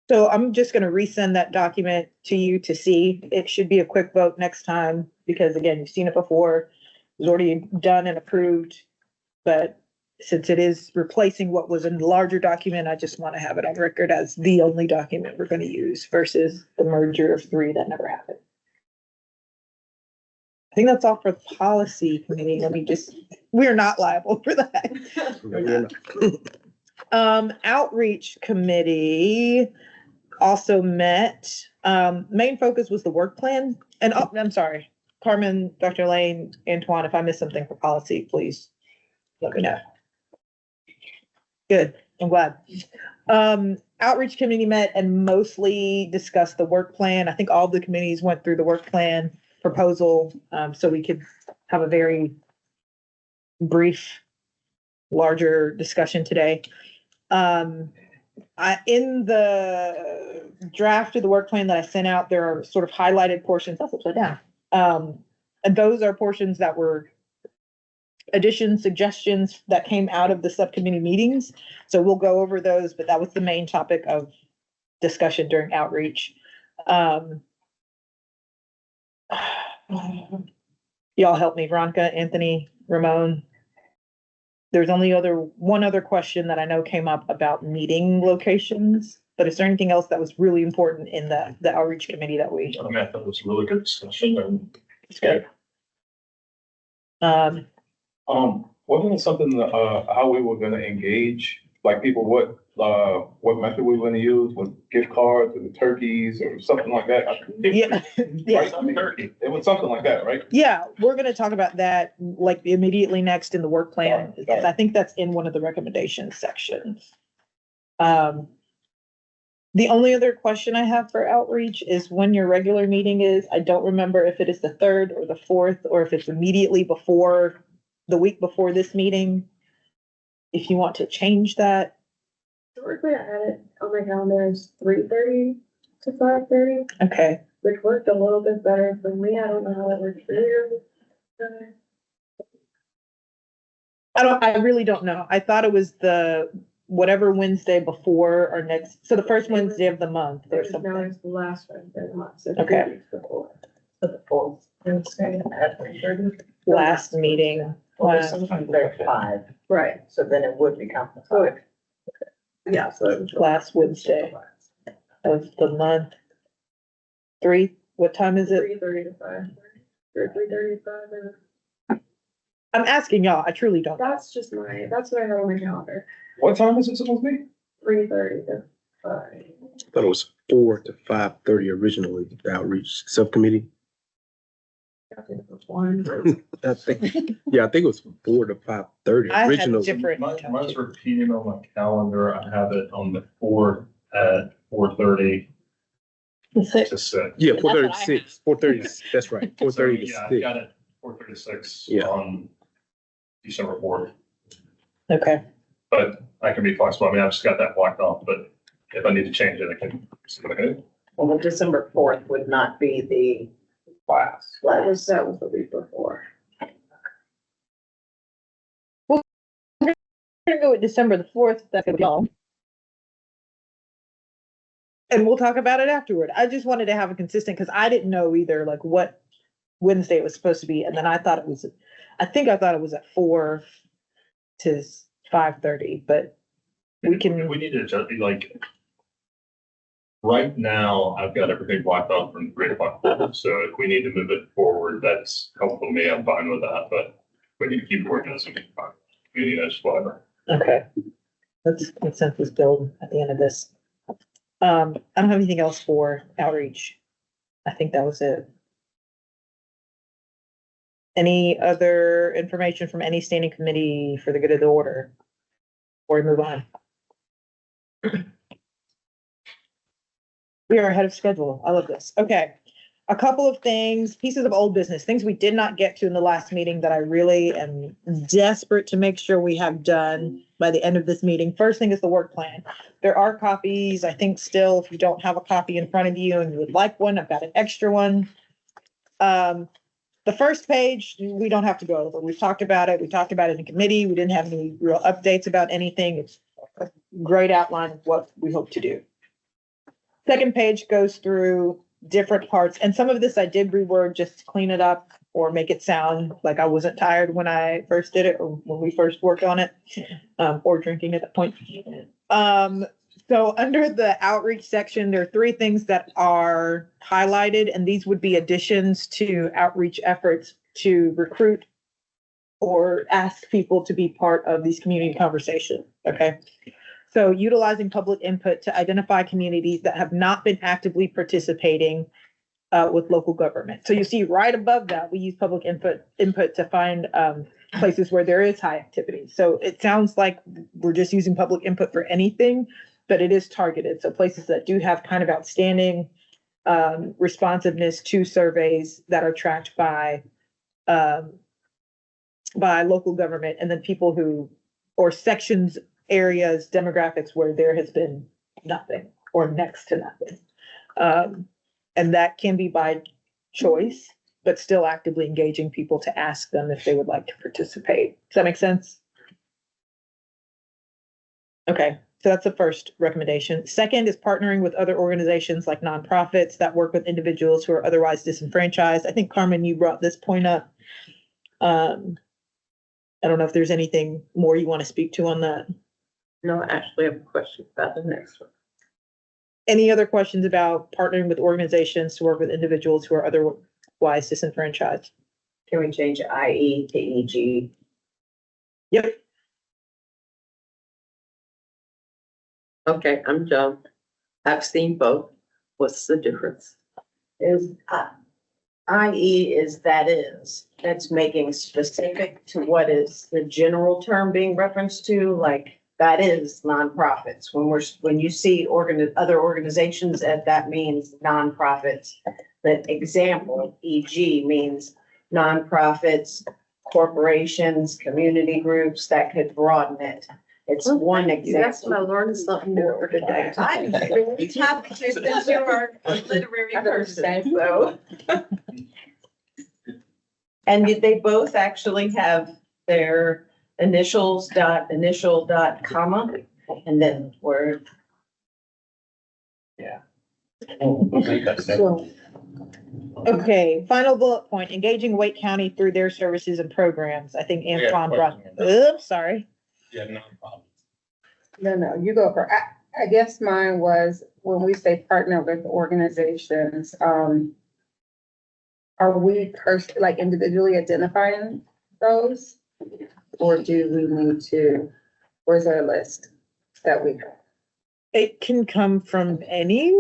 So I'm just gonna resend that document to you to see. It should be a quick vote next time, because again, you've seen it before. It was already done and approved. But since it is replacing what was in the larger document, I just want to have it on record as the only document we're gonna use versus the merger of three that never happened. I think that's all for the policy committee. Let me just, we're not liable for that. We're not. Outreach committee also met. Main focus was the work plan. And oh, I'm sorry, Carmen, Dr. Lane, Antoine, if I missed something for policy, please let me know. Good, I'm glad. Outreach committee met and mostly discussed the work plan. I think all the committees went through the work plan proposal, so we could have a very brief, larger discussion today. In the draft of the work plan that I sent out, there are sort of highlighted portions, that's upside down. And those are portions that were additions, suggestions that came out of the subcommittee meetings. So we'll go over those, but that was the main topic of discussion during outreach. Y'all help me, Veronica, Anthony, Ramon. There's only one other question that I know came up about meeting locations, but is there anything else that was really important in the outreach committee that we? I mean, I thought it was a really good discussion. It's good. Wasn't it something, how we were gonna engage, like people, what method we were gonna use, with gift cards or the turkeys or something like that? Yeah, yeah. Right, I mean, it was something like that, right? Yeah, we're gonna talk about that like immediately next in the work plan, because I think that's in one of the recommendation sections. The only other question I have for outreach is when your regular meeting is. I don't remember if it is the 3rd or the 4th, or if it's immediately before, the week before this meeting. If you want to change that. Historically, I had it on my calendar as 3:30 to 5:30, Okay, which worked a little bit better for me. I don't know how that works for you. I really don't know. I thought it was whatever Wednesday before our next, so the first Wednesday of the month or Now something. it's the last Wednesday of the month, so Okay. 2 weeks before. So the fourth Wednesday at 3:30. Last meeting. Well, there's sometimes they're 5, Right, so then it would become the so 5. yeah, so it was Last Wednesday of the month. 3, what time is it? 3:30 to 5:30, or 3:30 to 5, or I'm asking y'all, I truly don't know. that's what I have on my calendar, What time is it supposed to be? 3:30 to 5. I thought it was 4 to 5:30 originally, the outreach subcommittee. I think it was 1. I think it was 4 to 5:30 I had originally. different. Mine's repeating on my calendar. I have it on the 4th at 4:30 The 6th. to 6. Yeah, That's what 4:30 I to 6, 4:30, that's right, 4:30 to Yeah, I 6. got it 4:30 to 6 Yeah. on December 4th. Okay, But I can be flexible. I mean, I've just got that blocked off, but if I need to change it, I can. Okay. Well, the December 4th would not be the class. That was the week before. we're gonna go with December the 4th, that's gonna be all. And we'll talk about it afterward. I just wanted to have a consistent, because I didn't know either, like what Wednesday it was supposed to be, and then I thought it was at 4 to 5:30, but we can, We need to adjust, like. Right now, I've got everything blocked off from 3 o'clock forward, so if we need to move it forward, that's helpful to me. I'm fine with that, but we need to keep working on something. We need to whatever. okay. Let's consensus build at the end of this. I don't have anything else for outreach. I think that was it. Any other information from any standing committee for the good of the order? Before we move on. We are ahead of schedule. I love this. Okay. a couple of things, pieces of old business, things we did not get to in the last meeting that I really am desperate to make sure we have done by the end of this meeting. First thing is the work plan. There are copies, I think still, if you don't have a copy in front of you and you would like one, I've got an extra one. The first page, we don't have to go over. We've talked about it. We talked about it in committee. We didn't have any real updates about anything. It's a great outline of what we hope to do. Second page goes through different parts, and some of this I did reword just to clean it up or make it sound like I wasn't tired when I first did it or when we first worked on it, or drinking at that point. So under the outreach section, there are 3 things that are highlighted, and these would be additions to outreach efforts to recruit or ask people to be part of these community conversations. Okay. So utilizing public input to identify communities that have not been actively participating with local government. So you see right above that, we use public input to find places where there is high activity. So it sounds like we're just using public input for anything, but it is targeted. So places that do have kind of outstanding responsiveness to surveys that are tracked by local government, and then people who, or sections, areas, demographics where there has been nothing or next to nothing. And that can be by choice, but still actively engaging people to ask them if they would like to participate. Does that make sense? Okay, so that's the first recommendation. Second is partnering with other organizations like nonprofits that work with individuals who are otherwise disenfranchised. I think, Carmen, you brought this point up. I don't know if there's anything more you want to speak to on that. No, I actually have a question about the next one. Any other questions about partnering with organizations to work with individuals who are otherwise disenfranchised? Can we change IE to EG? Yep. Okay, I'm done. I've seen both. What's the difference? Is, IE is, that's making specific to what is the general term being referenced to, like, that is nonprofits. When you see other organizations, that means nonprofits. The example, EG, means nonprofits, corporations, community groups, that could broaden it. It's one That's example. when I learned something more today. I'm really happy to, since you are a literary person, so. And they both actually have their initial dot comma, and then word. So, okay, final bullet point, engaging Wake County through their services and programs. I think Antoine brought, oops, sorry. Yeah, no problem. No, you go for, I guess mine was, when we say partner with organizations, are we like individually identifying those? Or do we need to, or is there a list that we have? It can come from any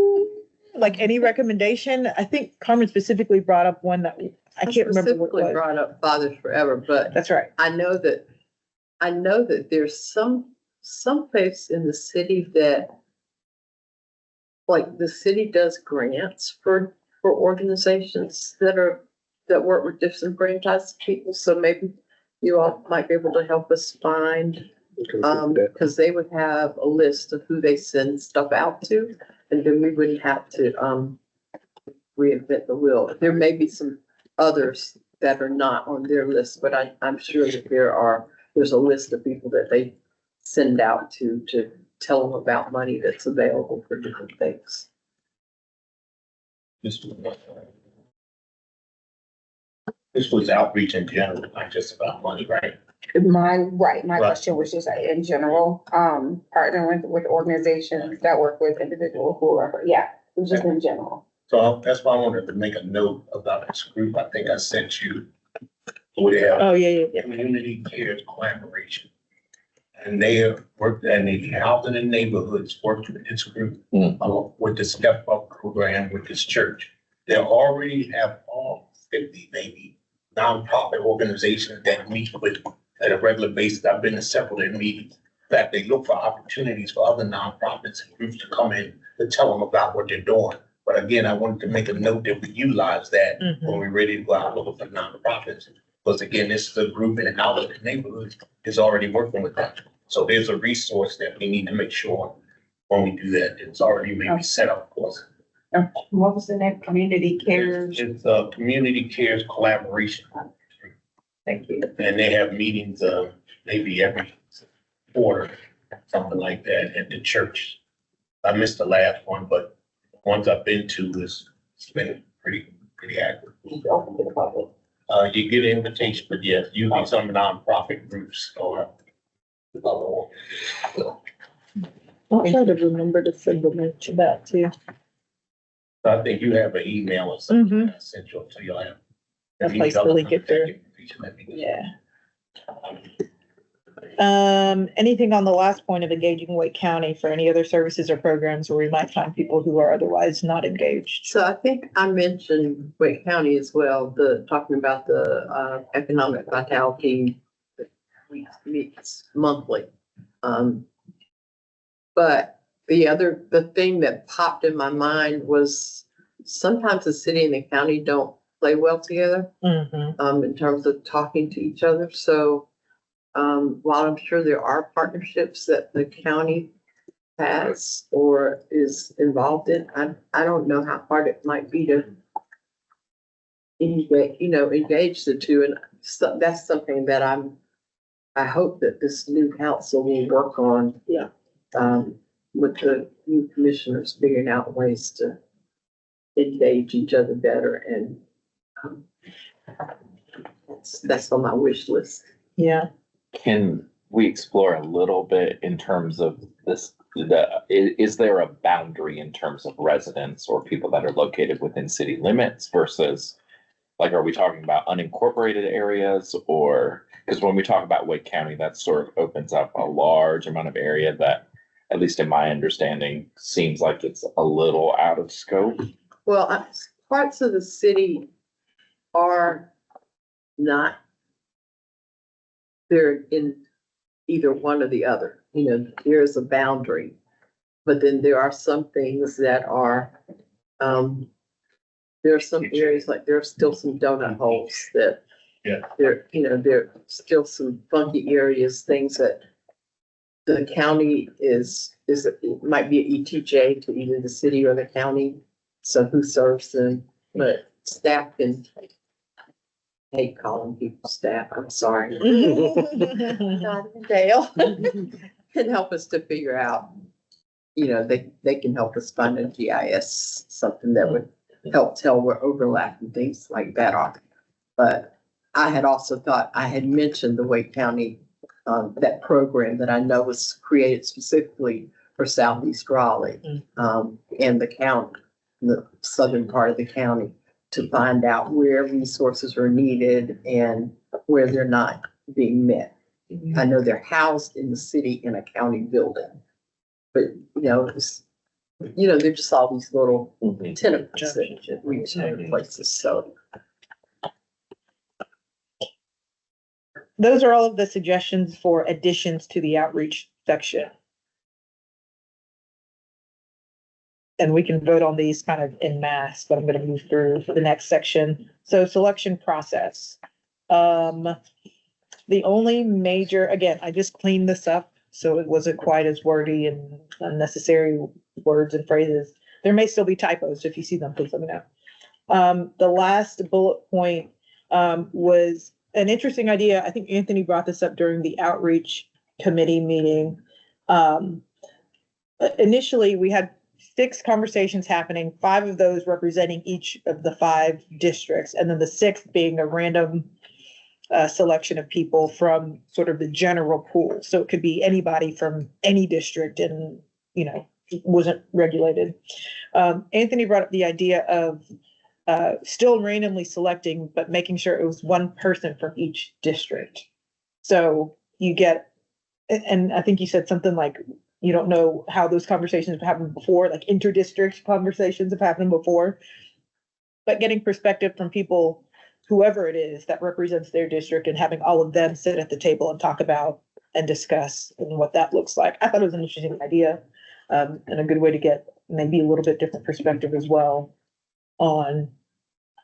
recommendation. I think Carmen specifically brought up one that I can't remember what it Specifically was. brought up Fathers Forever, but That's right. I know that there's some place in the city that, like, the city does grants for organizations that work with disenfranchised people, so maybe you all might be able to help us find, because they would have a list of who they send stuff out to, and then we wouldn't have to reinvent the wheel. There may be some others that are not on their list, but I'm sure that there's a list of people that they send out to tell them about money that's available for different things. This was outreach in general, not just about money, right? My Right. question was just in general, partnering with organizations that work with individuals who are, it was just in general. So that's why I wanted to make a note about this group. I think I sent you where Oh, yeah. community cares collaboration. And they have worked, and they out in the neighborhoods, worked with this group, with the Step Up program, with this church. They already have all 50 maybe nonprofit organizations that meet with at a regular basis. I've been to several of their meetings. In fact, they look for opportunities for other nonprofits and groups to come in to tell them about what they're doing. But again, I wanted to make a note that we utilize that when we're ready to go out looking for nonprofits. Because again, this is a group in the neighborhood is already working with that. So there's a resource that we need to make sure when we do that, it's already maybe set up for us. What was the name? Community Cares? It's a community cares collaboration. Thank you. And they have meetings, maybe every quarter, something like that at the church. I missed the last one, but ones I've been to it's been pretty active. Open to the public. You get an invitation, but yes, usually some nonprofit groups or. I'll try to remember to send a link to that too. I think you have an email or something that I sent you, so you'll have. A place to link it through. Yeah. Yeah. Anything on the last point of engaging Wake County for any other services or programs where we might find people who are otherwise not engaged? So I think I mentioned Wake County as well, talking about the economic vitality that we meets monthly. But the thing that popped in my mind was sometimes the city and the county don't play well together, in terms of talking to each other. So, while I'm sure there are partnerships that the county has or is involved in, I don't know how hard it might be to engage the two. And so that's something that I hope that this new council will work on. Yeah. With the new commissioners figuring out ways to engage each other better, and that's on my wish list. Yeah. Can we explore a little bit in terms of this? Is there a boundary in terms of residents or people that are located within city limits versus, like, are we talking about unincorporated areas? Or, because when we talk about Wake County, that sort of opens up a large amount of area that, at least in my understanding, seems like it's a little out of scope. Well, parts of the city are not, they're in either one or the other. There is a boundary, but then there are some things that are, there are some areas, like there are still some donut holes that, there are still some funky areas, things that the county it might be an ETJ to either the city or the county. So who serves them? But staff can, I hate calling people staff, I'm sorry. Dale can help us to figure out, they can help us find a GIS, something that would help tell where overlap and things like that are. But I had also thought, I had mentioned the Wake County, that program that I know was created specifically for Southeast Raleigh, and the county, the southern part of the county, to find out where resources are needed and where they're not being met. I know they're housed in the city in a county building, but they're just all these little tenements that reach other places. So those are all of the suggestions for additions to the outreach section. And we can vote on these kind of en masse, but I'm going to move through for the next section. So selection process. The only major, again, I just cleaned this up, so it wasn't quite as wordy and unnecessary words and phrases. There may still be typos. If you see them, please let me know. The last bullet point was an interesting idea. I think Anthony brought this up during the outreach committee meeting. Initially, we had 6 conversations happening, 5 of those representing each of the 5 districts, and then the 6th being a random selection of people from sort of the general pool. So it could be anybody from any district and, wasn't regulated. Anthony brought up the idea of still randomly selecting, but making sure it was one person from each district. So you get, and I think you said something like, you don't know how those conversations have happened before, like inter-district conversations have happened before, but getting perspective from people, whoever it is that represents their district, and having all of them sit at the table and talk about and discuss and what that looks like. I thought it was an interesting idea, and a good way to get maybe a little bit different perspective as well on,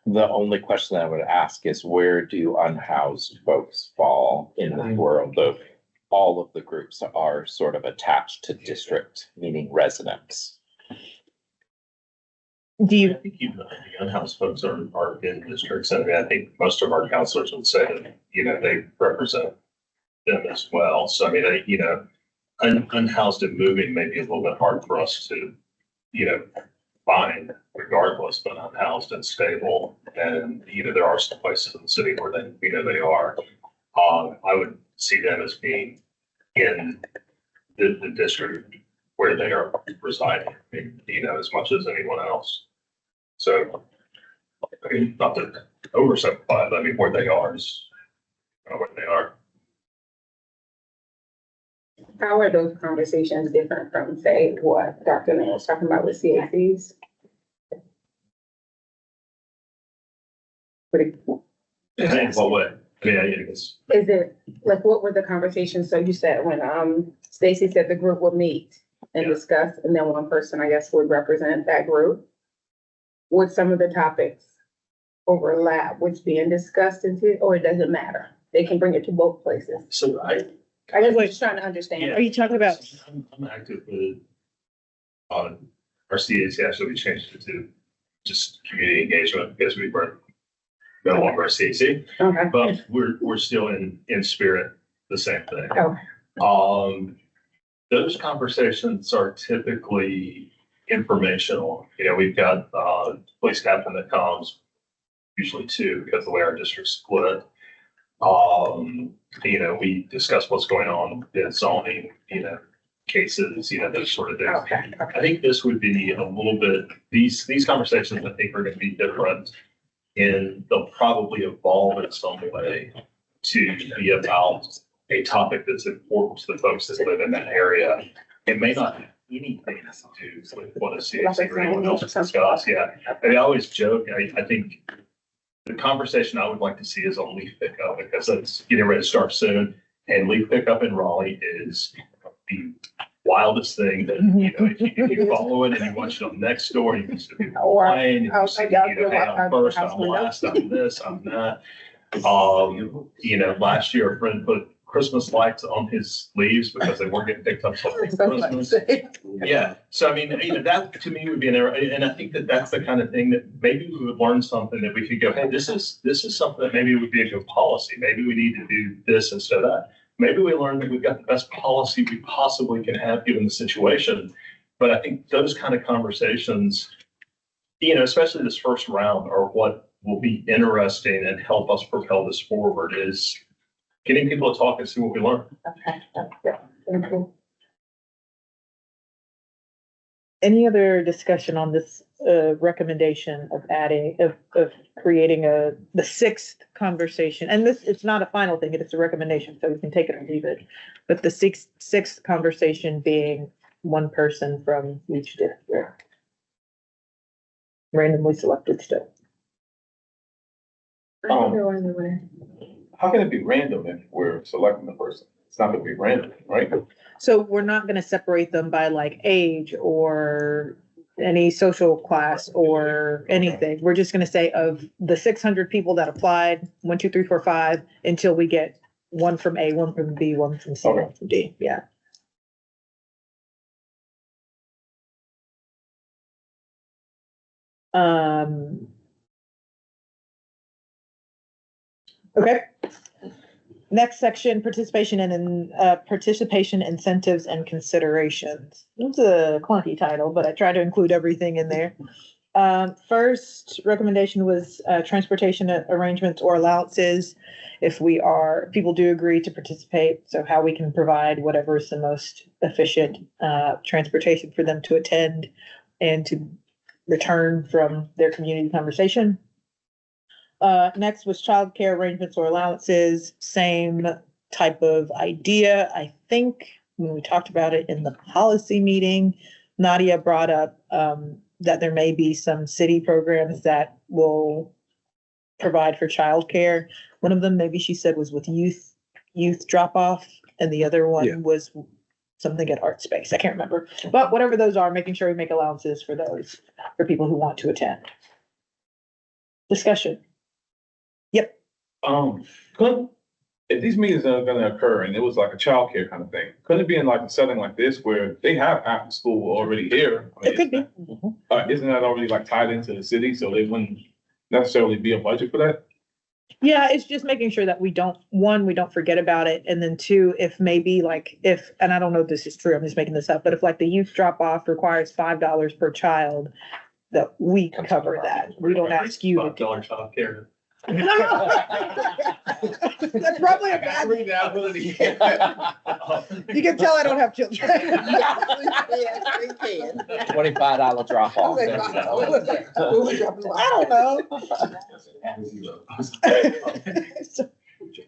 The only question I would ask is where do unhoused folks fall in the world of all of the groups are sort of attached to district, meaning residents? do I you, think even the unhoused folks are in districts. I mean, I think most of our counselors would say that, they represent them as well. So I mean, unhoused and moving may be a little bit hard for us to, find regardless, but unhoused and stable. And, there are some places in the city where they are. I would see them as being in the district where they are residing, as much as anyone else. So, I mean, not to oversimplify, but I mean, where they are is where they are. How are those conversations different from, say, what Dr. Mann was talking about with CACs? In what way? I mean, I guess. Is it, like, what were the conversations? So you said when, Stacy said the group would meet and Yeah. discuss, and then one person, I guess, would represent that group. Would some of the topics overlap what's being discussed into, or it doesn't matter? They can bring it to both places. So I guess I'm just trying to understand. Yeah. are you talking about, I'm active with, our CAC, actually, we changed it to just community engagement because we were no longer a CAC, Okay. but we're still in spirit, the same thing. Okay. Those conversations are typically informational. We've got, police captain that comes, usually two, because the way our district's split. We discuss what's going on in zoning, cases, those sort of things. Okay. I think this would be a little bit, these conversations, I think, are gonna be different. And they'll probably evolve in some way to be about a topic that's important to the folks that live in that area. It may not have anything to do with what a CAC or anyone else discuss. Yeah, I mean, I always joke, I think the conversation I would like to see is on leaf pickup, because it's getting ready to start soon. And leaf pickup in Raleigh is the wildest thing that, if you follow it and you watch it on next door, you can see people playing, and you see, hey, I'm first, I'm last, I'm this, I'm that. Last year a friend put Christmas lights on his leaves because they weren't getting picked up till Christmas. Yeah, so I mean, that to me would be an error, and I think that that's the kind of thing that maybe we would learn something that we could go, hey, this is something that maybe would be a good policy. Maybe we need to do this instead of that. Maybe we learn that we've got the best policy we possibly can have given the situation. But I think those kind of conversations, especially this first round, are what will be interesting and help us propel this forward, is getting people to talk and see what we learn. Okay. any other discussion on this, recommendation of creating the sixth conversation? And this, it's not a final thing, it's a recommendation, so we can take it or leave it. But the sixth conversation being one person from each district. Randomly selected still. How can it be random if we're selecting the person? It's not gonna be random, right? So we're not gonna separate them by like age or any social class or anything. We're just gonna say of the 600 people that applied, 1, 2, 3, 4, 5, until we get one from A, one from B, one from C, Okay. one from D. Yeah. Okay. Next section, participation incentives and considerations. It's a clunky title, but I try to include everything in there. First recommendation was transportation arrangements or allowances. If people do agree to participate, so how we can provide whatever is the most efficient transportation for them to attend and to return from their community conversation. Next was childcare arrangements or allowances, same type of idea. I think when we talked about it in the policy meeting, Nadia brought up that there may be some city programs that will provide for childcare. One of them, maybe she said, was with youth drop off, and the other Yeah. one was something at Art Space. I can't remember. But whatever those are, making sure we make allowances for those, for people who want to attend. Discussion. Yep. Couldn't, if these meetings are gonna occur and it was like a childcare kind of thing, couldn't it be in like a setting like this where they have after school already here? I mean, It could be. Isn't that already like tied into the city, so they wouldn't necessarily be a budget for that? Yeah, it's just making sure that we don't, one, we don't forget about it. And then two, if maybe like if, and I don't know if this is true, I'm just making this up, but if like the youth drop off requires $5 per child, that we cover that. We don't ask you to do. $5 childcare. That's probably a bad, you can tell I don't have children. $25 drop off. I don't know.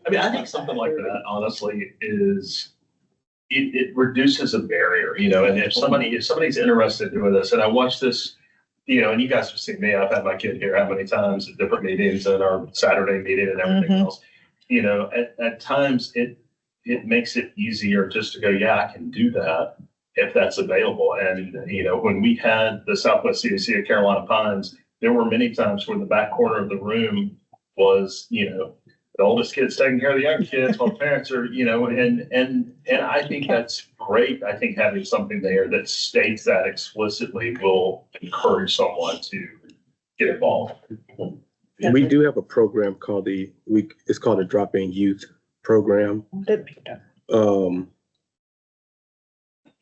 I mean, I think something like that, honestly, is, it reduces a barrier, you know, and if somebody's interested in doing this, and I watched this, you know, and you guys have seen me, I've had my kid here how many times at different meetings and our Saturday meeting and everything else. You know, at times it makes it easier just to go, yeah, I can do that if that's available. And, you know, when we had the Southwest CAC of Carolina Pines, there were many times where the back corner of the room was, you know, the oldest kids taking care of the younger kids while parents are, you know, and I think that's great. I think having something there that states that explicitly will encourage someone to get involved. We do have a program called it's called the Drop-In Youth Program.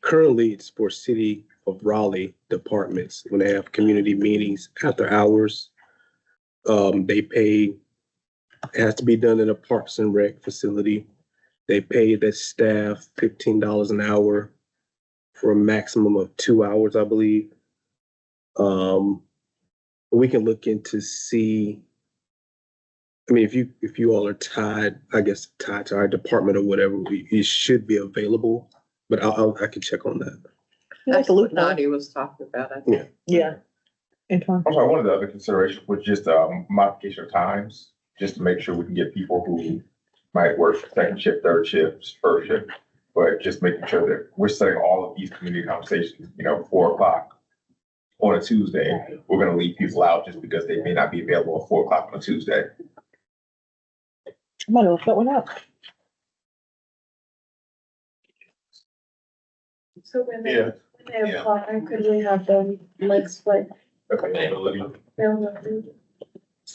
Currently it's for City of Raleigh departments when they have community meetings after hours. They pay, it has to be done in a Parks and Rec facility. They pay the staff $15 an hour for a maximum of 2 hours, I believe. We can look into see, I mean, if you all are tied to our department or whatever, it should be available, but I can check on that. That's what Nadia was talking about, I think. Yeah. Antoine. I'm sorry, one of the other considerations was just modification of times, just to make sure we can get people who might work second shift, third shift, first shift, but just making sure that we're setting all of these community conversations, 4:00 on a Tuesday. We're gonna leave people out just because they may not be available at 4:00 on a Tuesday. Might have that one up. So when Yeah. they apply, could we have them links like Availability.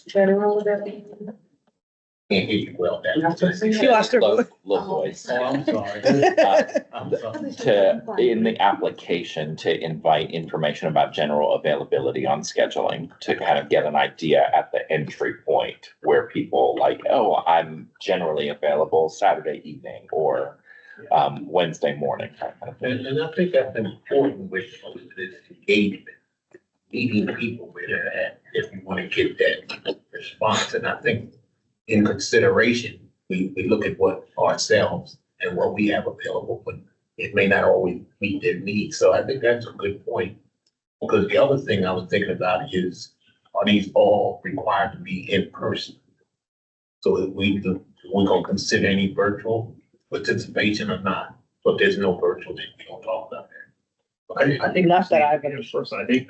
general availability? Can't hear you well, She lost her Low, voice. low voice. Oh, I'm sorry. I'm sorry. In the application, to invite information about general availability on scheduling, to kind of get an idea at the entry point where people like, oh, I'm generally available Saturday evening or Wednesday morning. Kind of thing. And I think that's important with this engagement, meeting people where they're at, if we want to get that response. And I think in consideration, we look at what ourselves and what we have available, but it may not always meet their needs. So I think that's a good point. Because the other thing I was thinking about is, are these all required to be in person? So if we're gonna consider any virtual participation or not, but there's no virtual, then we don't talk about that. I think. Not that I've I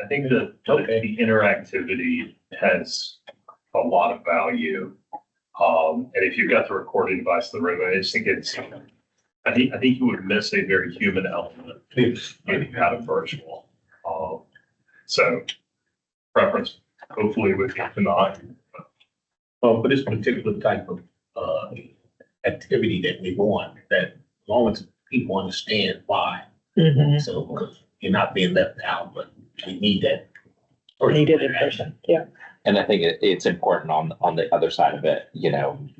think the interactivity has a lot of value. And if you've got the recording device in the room, I just think I think you would miss a very human element if you had a virtual. So preference, hopefully with tonight. For this particular type of, activity that we want, that as long as people understand why. So, because you're not being left out, but we need that. Needed in person, yeah. And I think it's important on the other side of it,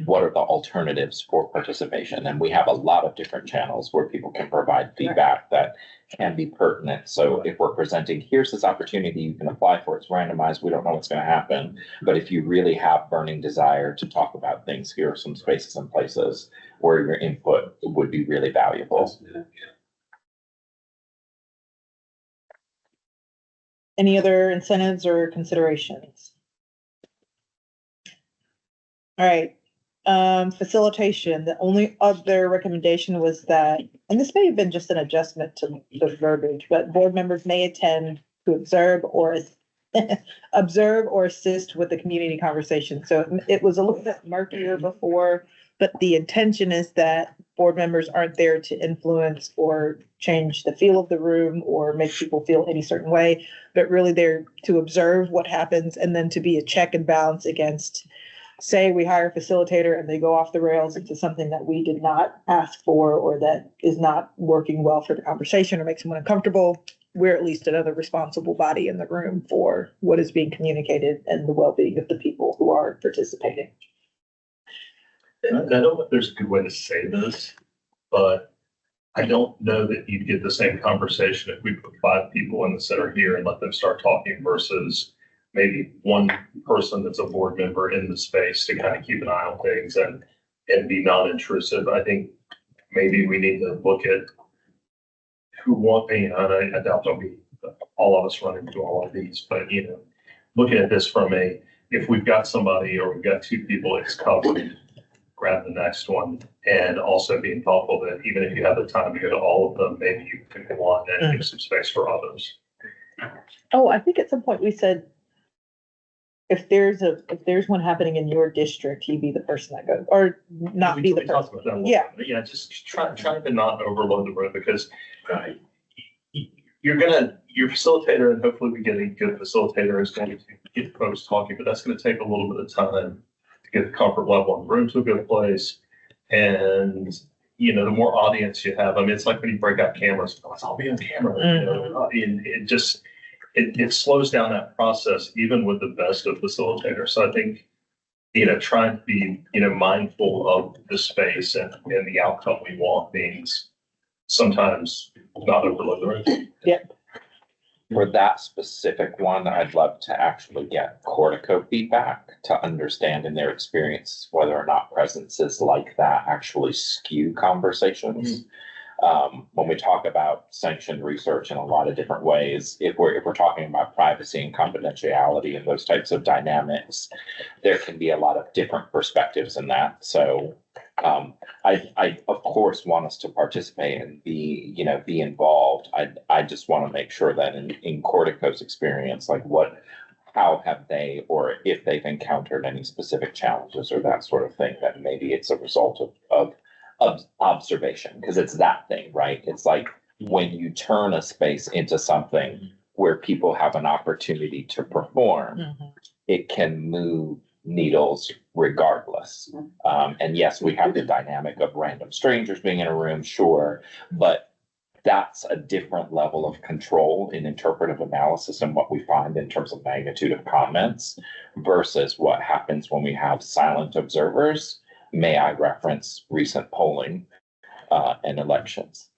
what are the alternatives for participation? And we have a lot of different channels where people can provide feedback that can be pertinent. So if we're presenting, here's this opportunity you can apply for, it's randomized, we don't know what's going to happen. But if you really have burning desire to talk about things, here are some spaces and places where your input would be really valuable. Any other incentives or considerations? All right, Facilitation, the only other recommendation was that, and this may have been just an adjustment to the verbiage, but board members may attend to observe or observe or assist with the community conversation. So it was a little bit murkier before, but the intention is that board members aren't there to influence or change the feel of the room or make people feel any certain way, but really they're to observe what happens and then to be a check and balance against, say we hire a facilitator and they go off the rails into something that we did not ask for or that is not working well for the conversation or makes someone uncomfortable. We're at least another responsible body in the room for what is being communicated and the well-being of the people who are participating. I don't know if there's a good way to say this, but I don't know that you'd get the same conversation if we put 5 people in the center here and let them start talking versus maybe one person that's a board member in the space to kind of keep an eye on things and be non-intrusive. I think maybe we need to look at who want, and I doubt there'll be all of us running through all of these, but looking at this from if we've got somebody or we've got 2 people, it's covered, grab the next one, and also being thoughtful that even if you have the time to go to all of them, maybe you pick one and give some space for others. Oh, I think at some point we said, if there's one happening in your district, you be the person that goes, or not be the We talked person. about that one. Yeah. Yeah, just try to not overload the room because your facilitator, and hopefully we get a good facilitator, is going to get folks talking, but that's going to take a little bit of time to get the comfort level in the room to a good place. And, the more audience you have, I mean, it's like when you break out cameras, let's all be on camera, and it slows down that process, even with the best of facilitators. So I think, trying to be, mindful of the space and the outcome we want means sometimes not overload the room. Yep. For that specific one, I'd love to actually get Cortico feedback to understand in their experience whether or not presences like that actually skew conversations. When we talk about sanctioned research in a lot of different ways, if we're talking about privacy and confidentiality and those types of dynamics, there can be a lot of different perspectives in that. So I of course want us to participate and be involved. I just want to make sure that in Cortico's experience, how have they, or if they've encountered any specific challenges or that sort of thing, that maybe it's a result of observation, because it's that thing, right? It's like when you turn a space into something where people have an opportunity to perform, it can move needles regardless. And yes, we have the dynamic of random strangers being in a room, sure, but that's a different level of control in interpretive analysis and what we find in terms of magnitude of comments versus what happens when we have silent observers. May I reference recent polling and elections?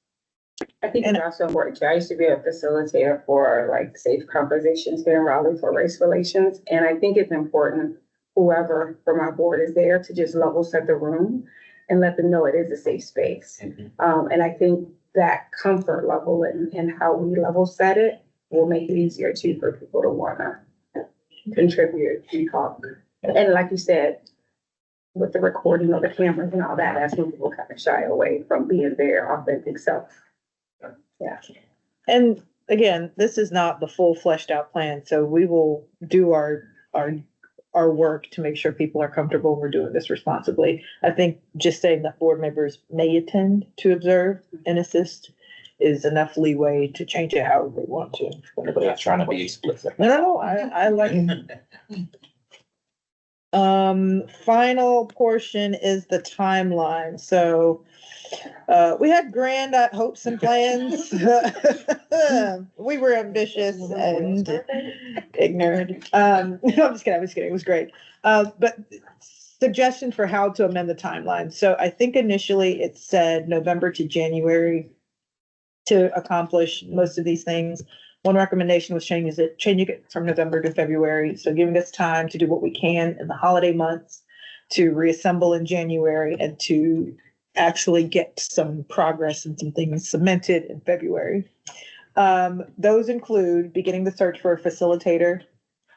I think it's also important too. I used to be a facilitator for safe conversations here in Raleigh for race relations. And I think it's important, whoever from our board is there, to just level set the room and let them know it is a safe space. And I think that comfort level and how we level set it will make it easier too for people to want to contribute and talk. And like you said, with the recording of the cameras and all that, that's when people kind of shy away from being their authentic self. Yeah. And again, this is not the full fleshed out plan, so we will do our work to make sure people are comfortable. We're doing this responsibly. I think just saying that board members may attend to observe and assist is enough leeway to change it however we want to. Nobody's trying to be explicit. No, I like it. Final portion is the timeline. So we had grand hopes and plans. We were ambitious and ignorant. No, I'm just kidding. It was great. But suggestion for how to amend the timeline. So I think initially it said November to January to accomplish most of these things. One recommendation was changing it from November to February. So giving us time to do what we can in the holiday months, to reassemble in January, and to actually get some progress and some things cemented in February. Those include beginning the search for a facilitator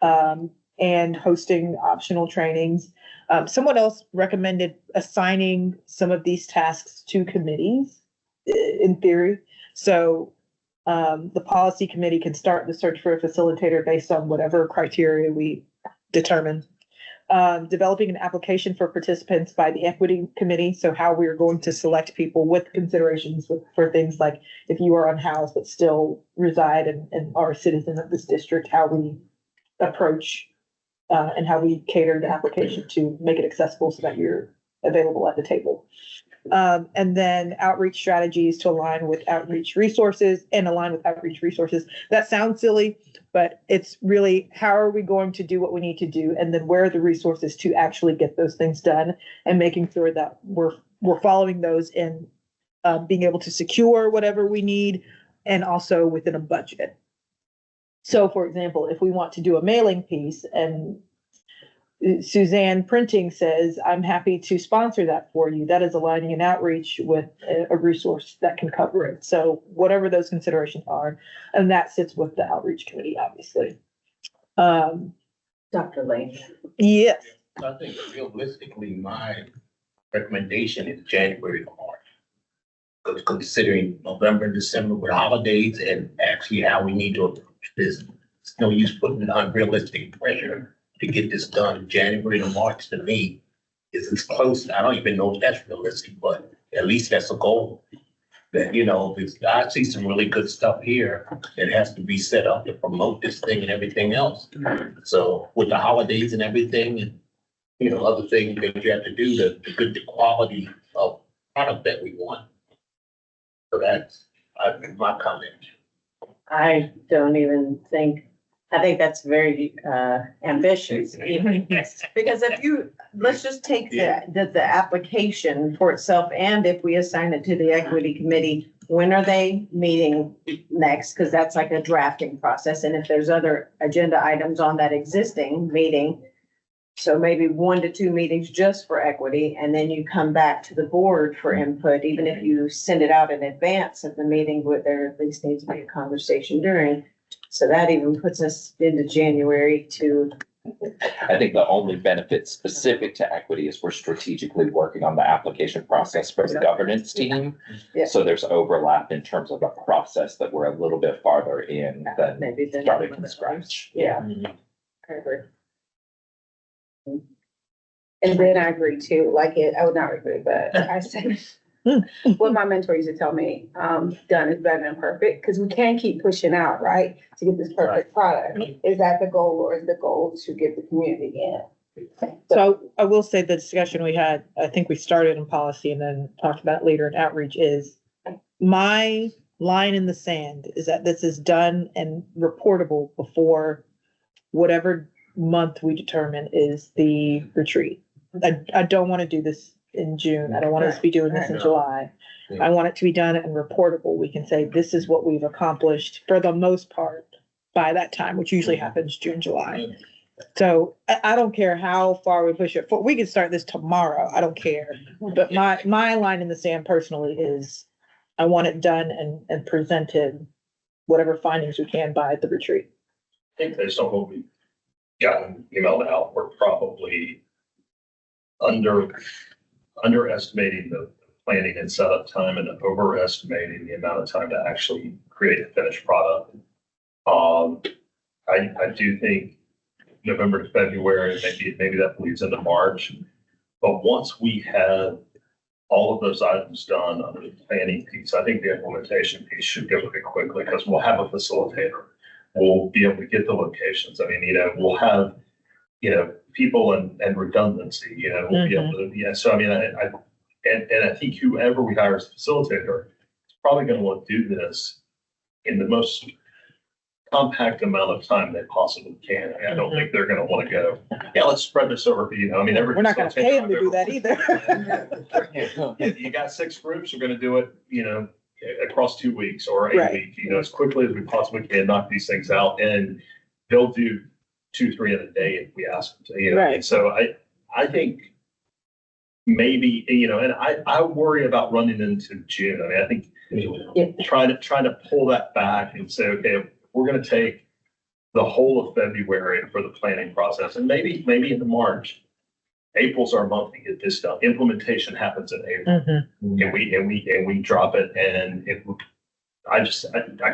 and hosting optional trainings. Someone else recommended assigning some of these tasks to committees, in theory. So the policy committee can start the search for a facilitator based on whatever criteria we determine. Developing an application for participants by the equity committee. So how we're going to select people with considerations for things like if you are unhoused but still reside and are a citizen of this district, how we approach and how we cater the application to make it accessible so that you're available at the table. And then outreach strategies to align with outreach resources. That sounds silly, but it's really how are we going to do what we need to do? And then where are the resources to actually get those things done and making sure that we're following those and being able to secure whatever we need and also within a budget. So for example, if we want to do a mailing piece and Suzanne Printing says, I'm happy to sponsor that for you. That is aligning an outreach with a resource that can cover it. So whatever those considerations are, and that sits with the outreach committee, obviously. Dr. Lane. Yes. I think realistically, my recommendation is January to March. Because considering November and December with holidays and actually how we need to approach this, it's no use putting unrealistic pressure to get this done. January to March to me is as close. I don't even know if that's realistic, but at least that's a goal. That, you know, I see some really good stuff here that has to be set up to promote this thing and everything else. So with the holidays and everything and, you know, other things that you have to do to get the quality of product that we want. So that's my comment. I don't even think, I think that's very ambitious. Because if you, let's just take the application for itself, and if we assign it to the equity committee, when are they meeting next? Because that's like a drafting process. And if there's other agenda items on that existing meeting, so maybe 1 to 2 meetings just for equity, and then you come back to the board for input, even if you send it out in advance of the meeting, where there at least needs to be a conversation during. So that even puts us into January to. I think the only benefit specific to equity is we're strategically working on the application process for the governance team. Yeah. So there's overlap in terms of the process that we're a little bit farther in than Maybe then. starting from scratch. Yeah. I agree. And then I agree too, like I would not agree, but I said, what my mentor used to tell me, done is better than perfect, because we can't keep pushing out, right? To get this perfect product. Is that the goal, or is the goal to get the community in? So I will say the discussion we had, I think we started in policy and then talked about it later in outreach, is my line in the sand is that this is done and reportable before whatever month we determine is the retreat. I don't want to do this in June. I don't want us to be doing this in July. I want it to be done and reportable. We can say, this is what we've accomplished for the most part by that time, which usually happens June, July. So I don't care how far we push it. We can start this tomorrow. I don't care. But my line in the sand personally is I want it done and presented, whatever findings we can by the retreat. I think based on what we've gotten emailed out, we're probably underestimating the planning and setup time and overestimating the amount of time to actually create a finished product. I do think November to February, maybe that bleeds into March. But once we have all of those items done under the planning piece, I think the implementation piece should go pretty quickly, because we'll have a facilitator. We'll be able to get the locations. I mean, we'll have, people and redundancy, we'll be able to, so I mean, I think whoever we hire as a facilitator is probably going to want to do this in the most compact amount of time they possibly can. I don't think they're going to want to go, let's spread this over, We're not going to pay them to do that either. You got 6 groups, we're going to do it, across 2 weeks or 8 weeks, as quickly as we possibly can, knock these things out, and they'll do 2-3 in a day if we ask them to, Right. So I think maybe, and I worry about running into June. I mean, I think trying to pull that back and say, okay, we're going to take the whole of February for the planning process, and maybe into March, April's our month to get this done. Implementation happens in April. Mhm. And we drop it and I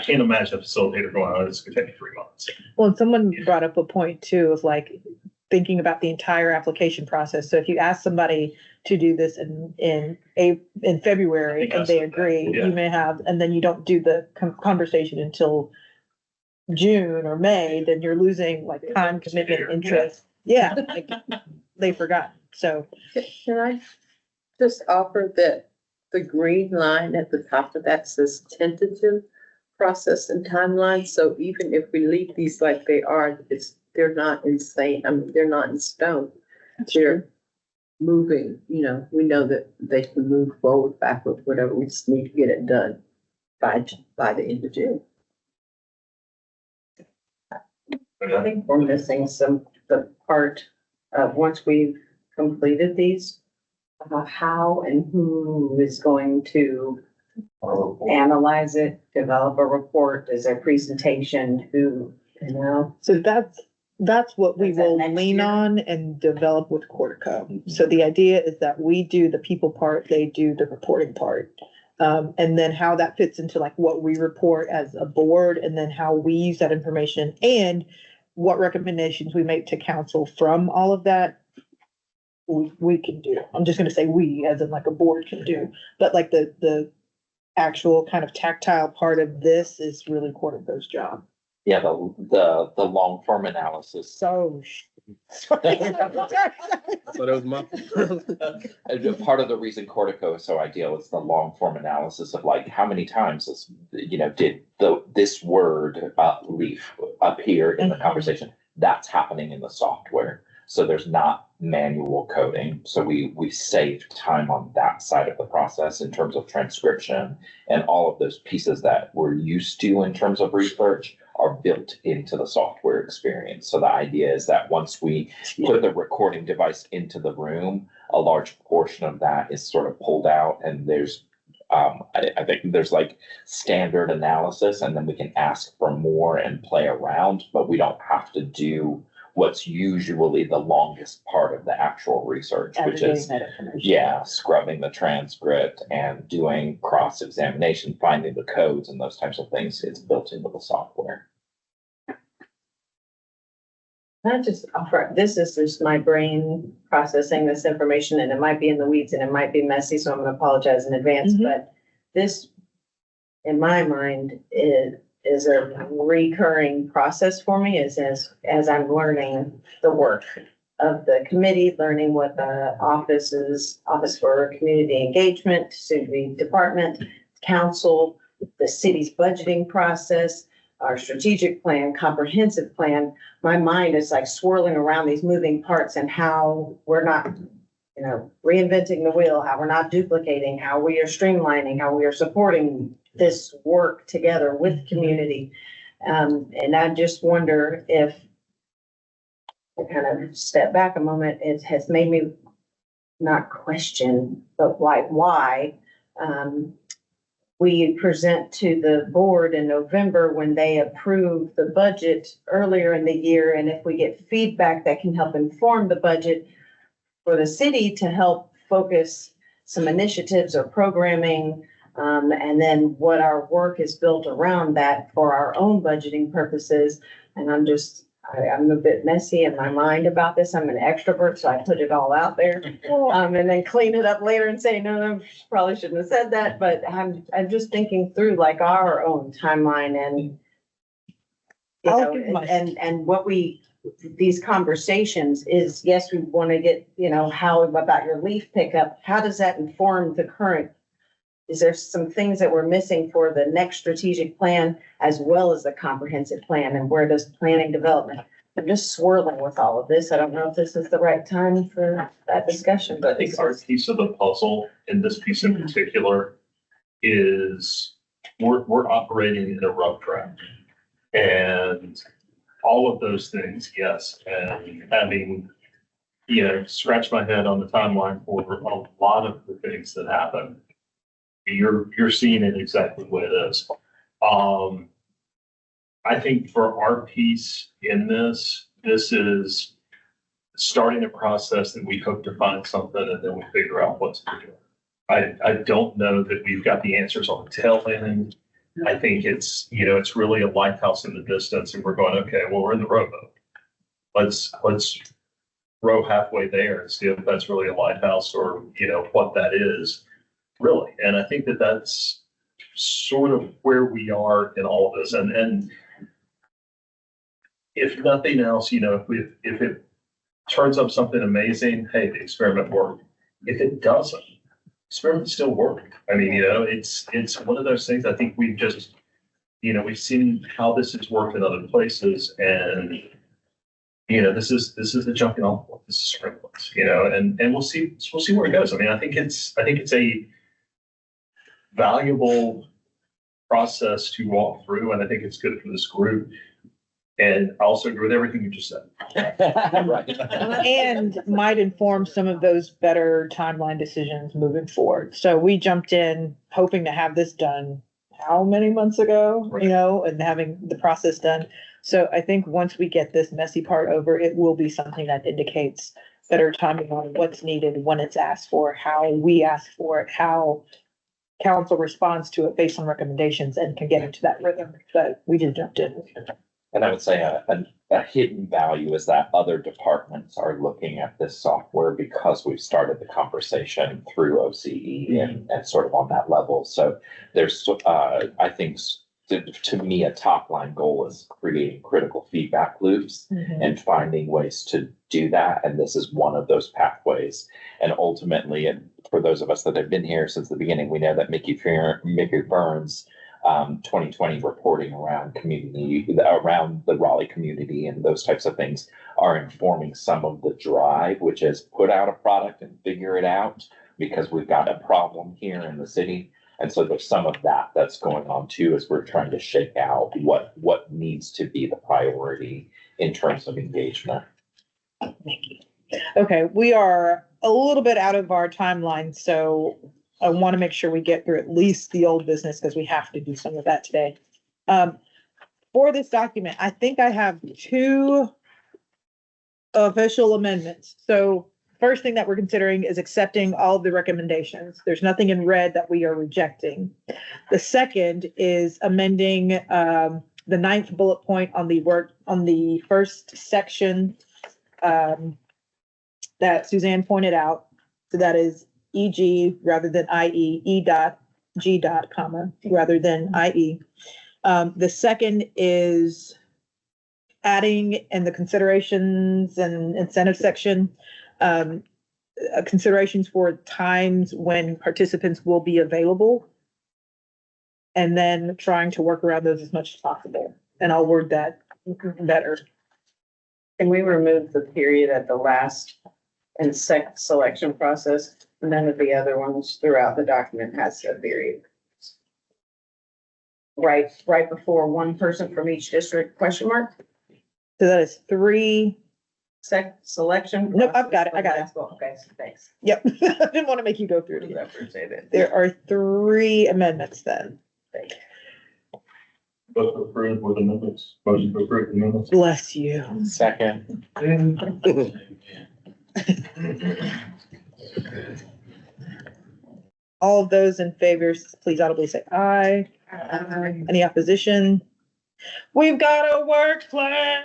can't imagine a facilitator going, oh, this could take me 3 months. Well, and someone brought up a point too of like thinking about the entire application process. So if you ask somebody to do this in February think I and they said that, agree, yeah. you may have, and then you don't do the conversation until June or May, then you're losing like time, commitment, interest. Yeah, like they forgot. So Can I just offer that the green line at the top of that says tentative process and timeline? So even if we leave these like they are, they're not insane. I mean, they're not in stone. They're moving, we know that they can move forward, backward, whatever. We just need to get it done by the end of June. I think we're missing the part of once we've completed these, how and who is going to analyze it, develop a report, is there a presentation, So that's what we Is that will next lean year? on and develop with Cortico. So the idea is that we do the people part, they do the reporting part. And then how that fits into like what we report as a board and then how we use that information and what recommendations we make to council from all of that. We can do. I'm just gonna say we, as in like a board can do, but like the actual kind of tactile part of this is really Cortico's job. Yeah, the long form analysis. So. So that was my. Part of the reason Cortico is so ideal is the long form analysis of like how many times did this word leaf appear in the Mhm. conversation. That's happening in the software. So there's not manual coding. So we saved time on that side of the process in terms of transcription and all of those pieces that we're used to in terms of research are built into the software experience. So the idea is that once we put the recording device into the room, a large portion of that is sort of pulled out and there's I think there's like standard analysis and then we can ask for more and play around, but we don't have to do what's usually the longest part of the actual research, which is, scrubbing the transcript and doing cross-examination, finding the codes and those types of things. It's built into the software. I just offer, this is just my brain processing this information and it might be in the weeds and it might be messy, so I'm gonna apologize in advance, Mhm. but this, in my mind, is a recurring process for me as I'm learning the work of the committee, learning what the Office for Community Engagement, soon to be department, council, the city's budgeting process, our strategic plan, comprehensive plan. My mind is like swirling around these moving parts and how we're not, reinventing the wheel, how we're not duplicating, how we are streamlining, how we are supporting this work together with community. And I just wonder if, to kind of step back a moment, it has made me not question, but why we present to the board in November when they approve the budget earlier in the year. And if we get feedback that can help inform the budget for the city to help focus some initiatives or programming, and then what our work is built around that for our own budgeting purposes. And I'm a bit messy in my mind about this. I'm an extrovert, so I put it all out there. And then clean it up later and say, no, probably shouldn't have said that. But I'm just thinking through like our own timeline and, and what these conversations is, yes, we want to get, how about your leaf pickup? How does that inform the current? Is there some things that we're missing for the next strategic plan as well as the comprehensive plan, and where does planning development? I'm just swirling with all of this. I don't know if this is the right time for that discussion, but I think our piece of the puzzle in this piece in particular is we're operating in a rough draft. And all of those things, yes, and having, scratch my head on the timeline for a lot of the things that happen. You're seeing it exactly the way it is. I think for our piece in this is starting a process that we hope to find something and then we figure out what to do. I don't know that we've got the answers on the tail end. I think it's, it's really a lighthouse in the distance and we're going, okay, well, we're in the rowboat. Let's row halfway there and see if that's really a lighthouse or, what that is really. And I think that that's sort of where we are in all of this. And if nothing else, if it turns up something amazing, hey, the experiment worked. If it doesn't, experiment still work. I mean, it's one of those things. I think we've just, we've seen how this has worked in other places, and this is the jumping off point. This is sprinklets, and we'll see where it goes. I mean, I think it's a valuable process to walk through, and I think it's good for this group. And I also agree with everything you just said. Right. And might inform some of those better timeline decisions moving forward. So we jumped in hoping to have this done how many months ago, Right. and having the process done. So I think once we get this messy part over, it will be something that indicates better timing on what's needed, when it's asked for, how we ask for it, how council responds to it based on recommendations, and can get into that rhythm. But we just jumped in. And I would say a hidden value is that other departments are looking at this software because we've started the conversation through OCE and sort of on that level. So there's, I think, to me, a top line goal is creating critical feedback loops and finding ways to do that. And this is one of those pathways. And ultimately, and for those of us that have been here since the beginning, we know that Mickey Burns 2020 reporting around the Raleigh community and those types of things are informing some of the drive, which is put out a product and figure it out because we've got a problem here in the city. And so there's some of that that's going on too, as we're trying to shake out what needs to be the priority in terms of engagement. Okay, we are a little bit out of our timeline, so I want to make sure we get through at least the old business because we have to do some of that today. For this document, I think I have 2 official amendments. So first thing that we're considering is accepting all of the recommendations. There's nothing in red that we are rejecting. The second is amending the 9th bullet point on the first section that Suzanne pointed out. So that is EG rather than IE, E.G. comma, rather than IE. The second is adding in the considerations and incentive section, considerations for times when participants will be available. And then trying to work around those as much as possible. And I'll word that better. Can we remove the period at the last and selection process? None of the other ones throughout the document has a period. Right before one person from each district, question mark? So that is 3. Selection. Nope, I've got it. I got it. Okay, thanks. Yep. I didn't want to make you go through it again. Represent it. There are 3 amendments then. Both approved with amendments. Motion to approve the amendments. Bless you. Second. All of those in favor, please audibly say aye. Any opposition? We've got a work plan.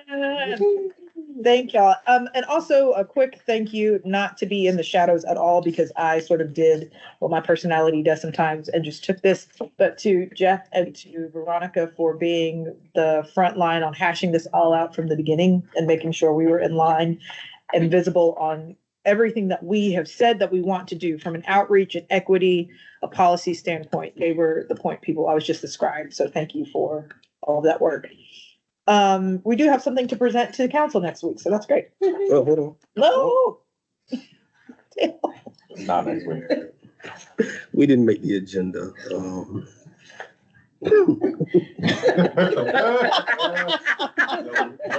Thank y'all. And also a quick thank you, not to be in the shadows at all, because I sort of did what my personality does sometimes and just took this, but to Jeff and to Veronica for being the front line on hashing this all out from the beginning and making sure we were in line and visible on everything that we have said that we want to do from an outreach and equity, a policy standpoint. They were the point people I was just described. So thank you for all of that work. We do have something to present to the council next week, so that's great. Oh, hold on. No. Not next week. We didn't make the agenda. What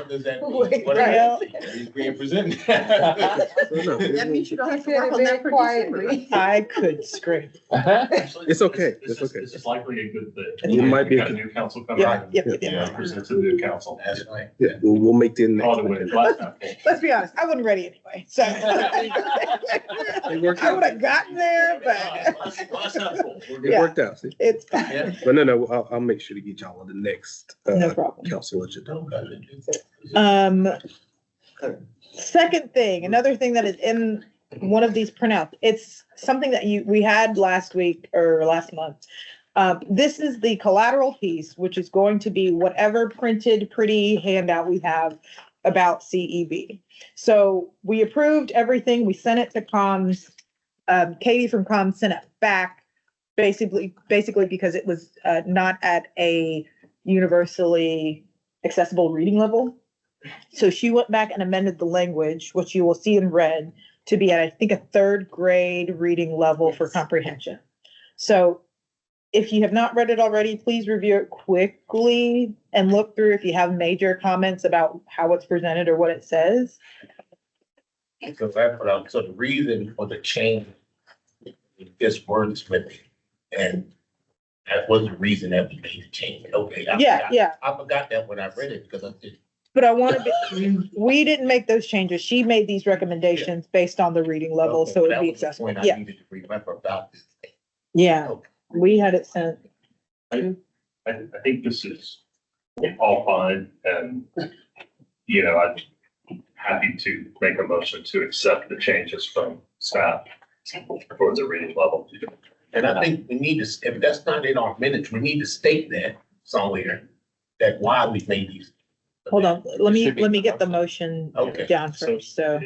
does that mean? What Well, is being presented? That means you don't have to work on that for December. I could scream. It's okay. This It's is, okay. this is likely a good thing. It might be We a got a good- new council coming Yeah, in. yep, yep, Yeah. yep. Present to the new council. That's right. Yeah, we'll make the next. All the way, glass half full. Let's be honest, I wasn't ready anyway, so. It worked I would out. have gotten there, but Glass half full. We're good. It worked out. See? it's fine. Yeah. But no, I'll make sure to get y'all on the next, No problem. council agenda. Second thing, another thing that is in one of these printouts, it's something that we had last week or last month. This is the collateral piece, which is going to be whatever printed pretty handout we have about CEB. So we approved everything. We sent it to comms. Katie from comms sent it back, basically because it was not at a universally accessible reading level. So she went back and amended the language, which you will see in red, to be at, I think, a third grade reading level for comprehension. So if you have not read it already, please review it quickly and look through if you have major comments about how it's presented or what it says. So that's what I'm, so the reason for the change is wordsmithing. And that was the reason that we made the change. Okay. Yeah. I forgot that when I read it because I did. But I want to be, we didn't make those changes. She made these recommendations based on the reading level, so it'd be accessible. Point I Yeah, needed to remember about this. yeah. We had it sent. I think this is all fine and, you know, I'm happy to make a motion to accept the changes from staff for the reading level. And I think we need to, if that's not in our minutes, we need to state that somewhere, that why we made these. Hold on, let should be me get the motion Okay. down first, so.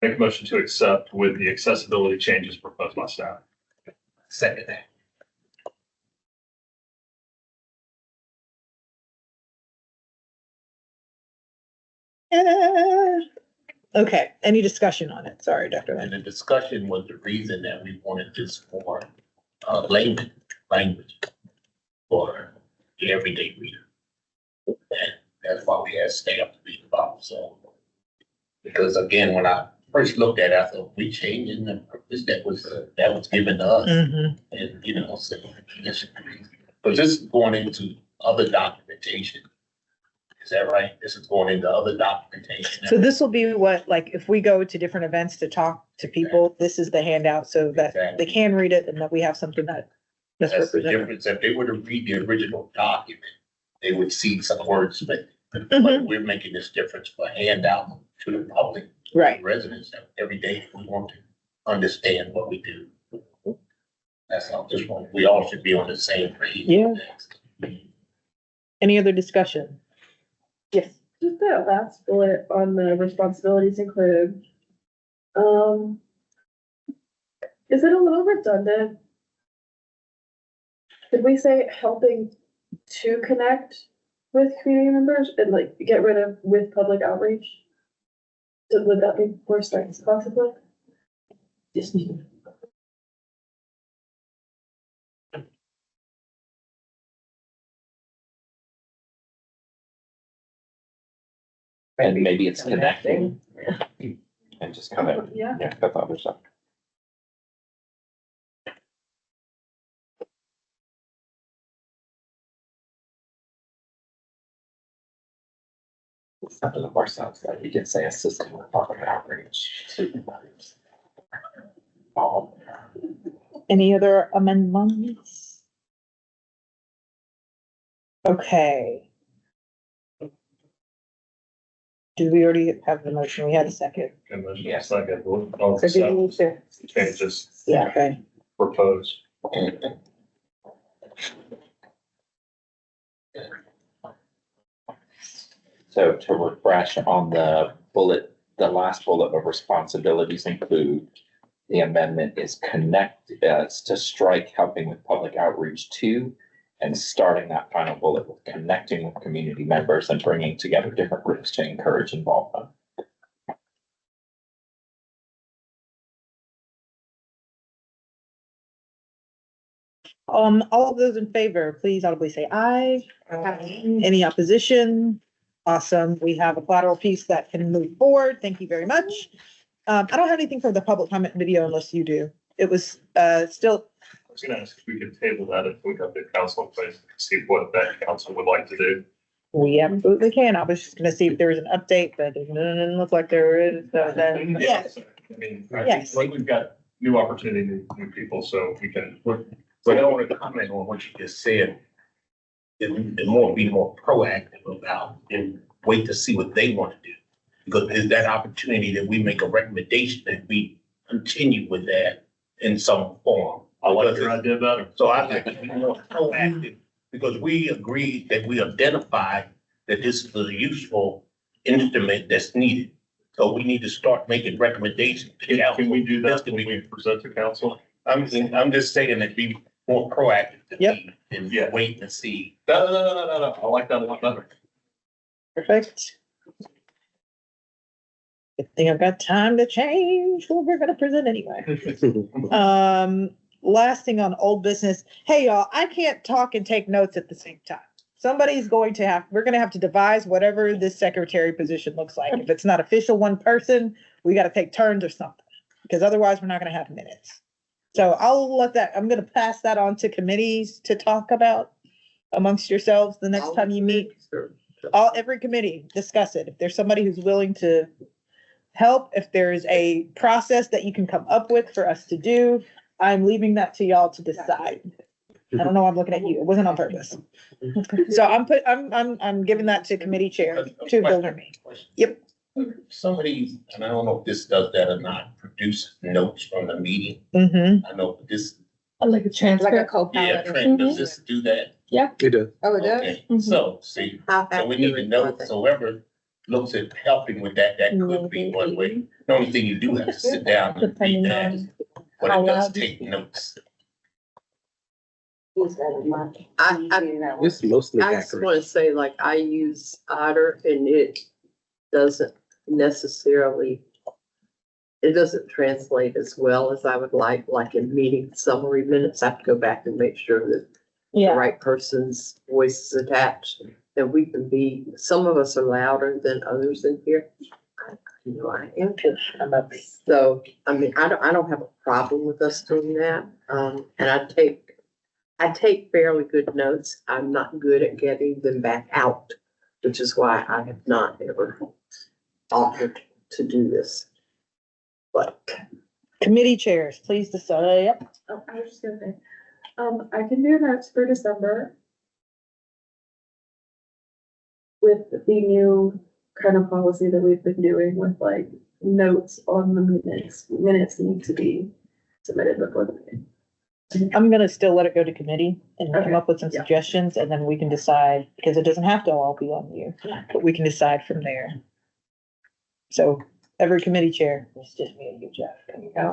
Make a motion to accept with the accessibility changes proposed by staff. Second that. Okay, any discussion on it? Sorry, Dr. Lynn. And the discussion was the reason that we wanted this for, language for the everyday reader. And that's why we had staff to be involved, so. Because again, when I first looked at it, I thought, we changing the purpose that was given to us. Mhm. And, you know, so, but this is going into other documentation. Is that right? This is going into other documentation. So this will be what, like, if we go to different events to talk to people, this is the handout so that they can read it and that we have something that's That's the represented. difference. If they were to read the original document, they would see some words, but Mhm. we're making this difference for handout to the public Right, residents every day. We want to understand what we do. That's all, just want, we all should be on the same page. Yeah. Any other discussion? Yes. Just that last bullet on the responsibilities include. Is it a little redundant? Could we say helping to connect with community members and like get rid of with public outreach? So would that be more strengths possibly? Just me. And maybe it's connecting and just kind of, Yeah. yeah, cut the other stuff. Something of ourselves that we can say assistant with public outreach. Any other amendments? Okay. Did we already have the motion? We had a second. And then, yes, I get, we'll So do we need accept to? changes Yeah, okay. proposed. So to refresh on the bullet, the last bullet of responsibilities include, the amendment is connect, it's to strike helping with public outreach to, and starting that final bullet with connecting with community members and bringing together different groups to encourage involvement. All of those in favor, please audibly say aye. Any opposition? Awesome. We have a collateral piece that can move forward. Thank you very much. I don't have anything for the public comment video unless you do. It was, still, I was gonna ask if we could table that if we got the council in place, to see what that council would like to do. we absolutely can. I was just gonna see if there was an update, but it didn't look like there is, so then, yes. I mean, I Yes. think we've got new opportunity, new people, so we can. But I want to comment on what you just said. And more, be more proactive about and wait to see what they want to do. Because there's that opportunity that we make a recommendation that we continue with that in some form. I like your idea better. So I think to be more proactive, because we agreed that we identified that this is a useful instrument that's needed. So we need to start making recommendations. to Can council. we do that That's when gonna we be- present to council? I'm just saying that be more proactive to Yep. be and Yeah. wait and see. No. I like that a lot better. Perfect. Good thing I've got time to change what we're gonna present anyway. Last thing on old business. Hey, y'all, I can't talk and take notes at the same time. Somebody's going to have, we're gonna have to devise whatever this secretary position looks like. If it's not official one person, we gotta take turns or something, because otherwise we're not gonna have minutes. So I'll let that, I'm gonna pass that on to committees to talk about amongst yourselves the next time you meet. Every committee, discuss it. If there's somebody who's willing to help, if there's a process that you can come up with for us to do, I'm leaving that to y'all to decide. I don't know, why I'm looking at you. It wasn't on purpose. So I'm giving that to committee chair, to Bill or me. Yep. Some of these, and I don't know if this does that or not, produce notes from the meeting. Mm-hmm. I know this, Like a Like a transcript. co-pilot. yeah, Trent, does this do that? It does. Oh, it does? Okay, Mhm. so, see, How so we need to accurate know, are they? so whoever looks at helping with that, that could be one way. The only thing you do have to sit down and read Depending that, on but how it does loud you take speak. notes. It's mostly I just accurate. want to say, like, I use Otter and it doesn't necessarily, it doesn't translate as well as I would like in meeting summary minutes. I have to go back and make sure that the Yeah, right person's voice is attached. And we can be, some of us are louder than others in here. You know, I am. So, I mean, I don't have a problem with us doing that. And I take fairly good notes. I'm not good at getting them back out, which is why I have not ever offered to do this. But Committee chairs, please decide. Yep. Oh, I was just gonna say, I can do notes for December. With the new kind of policy that we've been doing with like notes on the minutes need to be submitted before the meeting. I'm gonna still let it go to committee and come Okay. up with some Yeah. suggestions, and then we can decide, because it doesn't have to all be on you, but we can decide from there. So every committee chair, it's just me and you, Jeff. Can you go?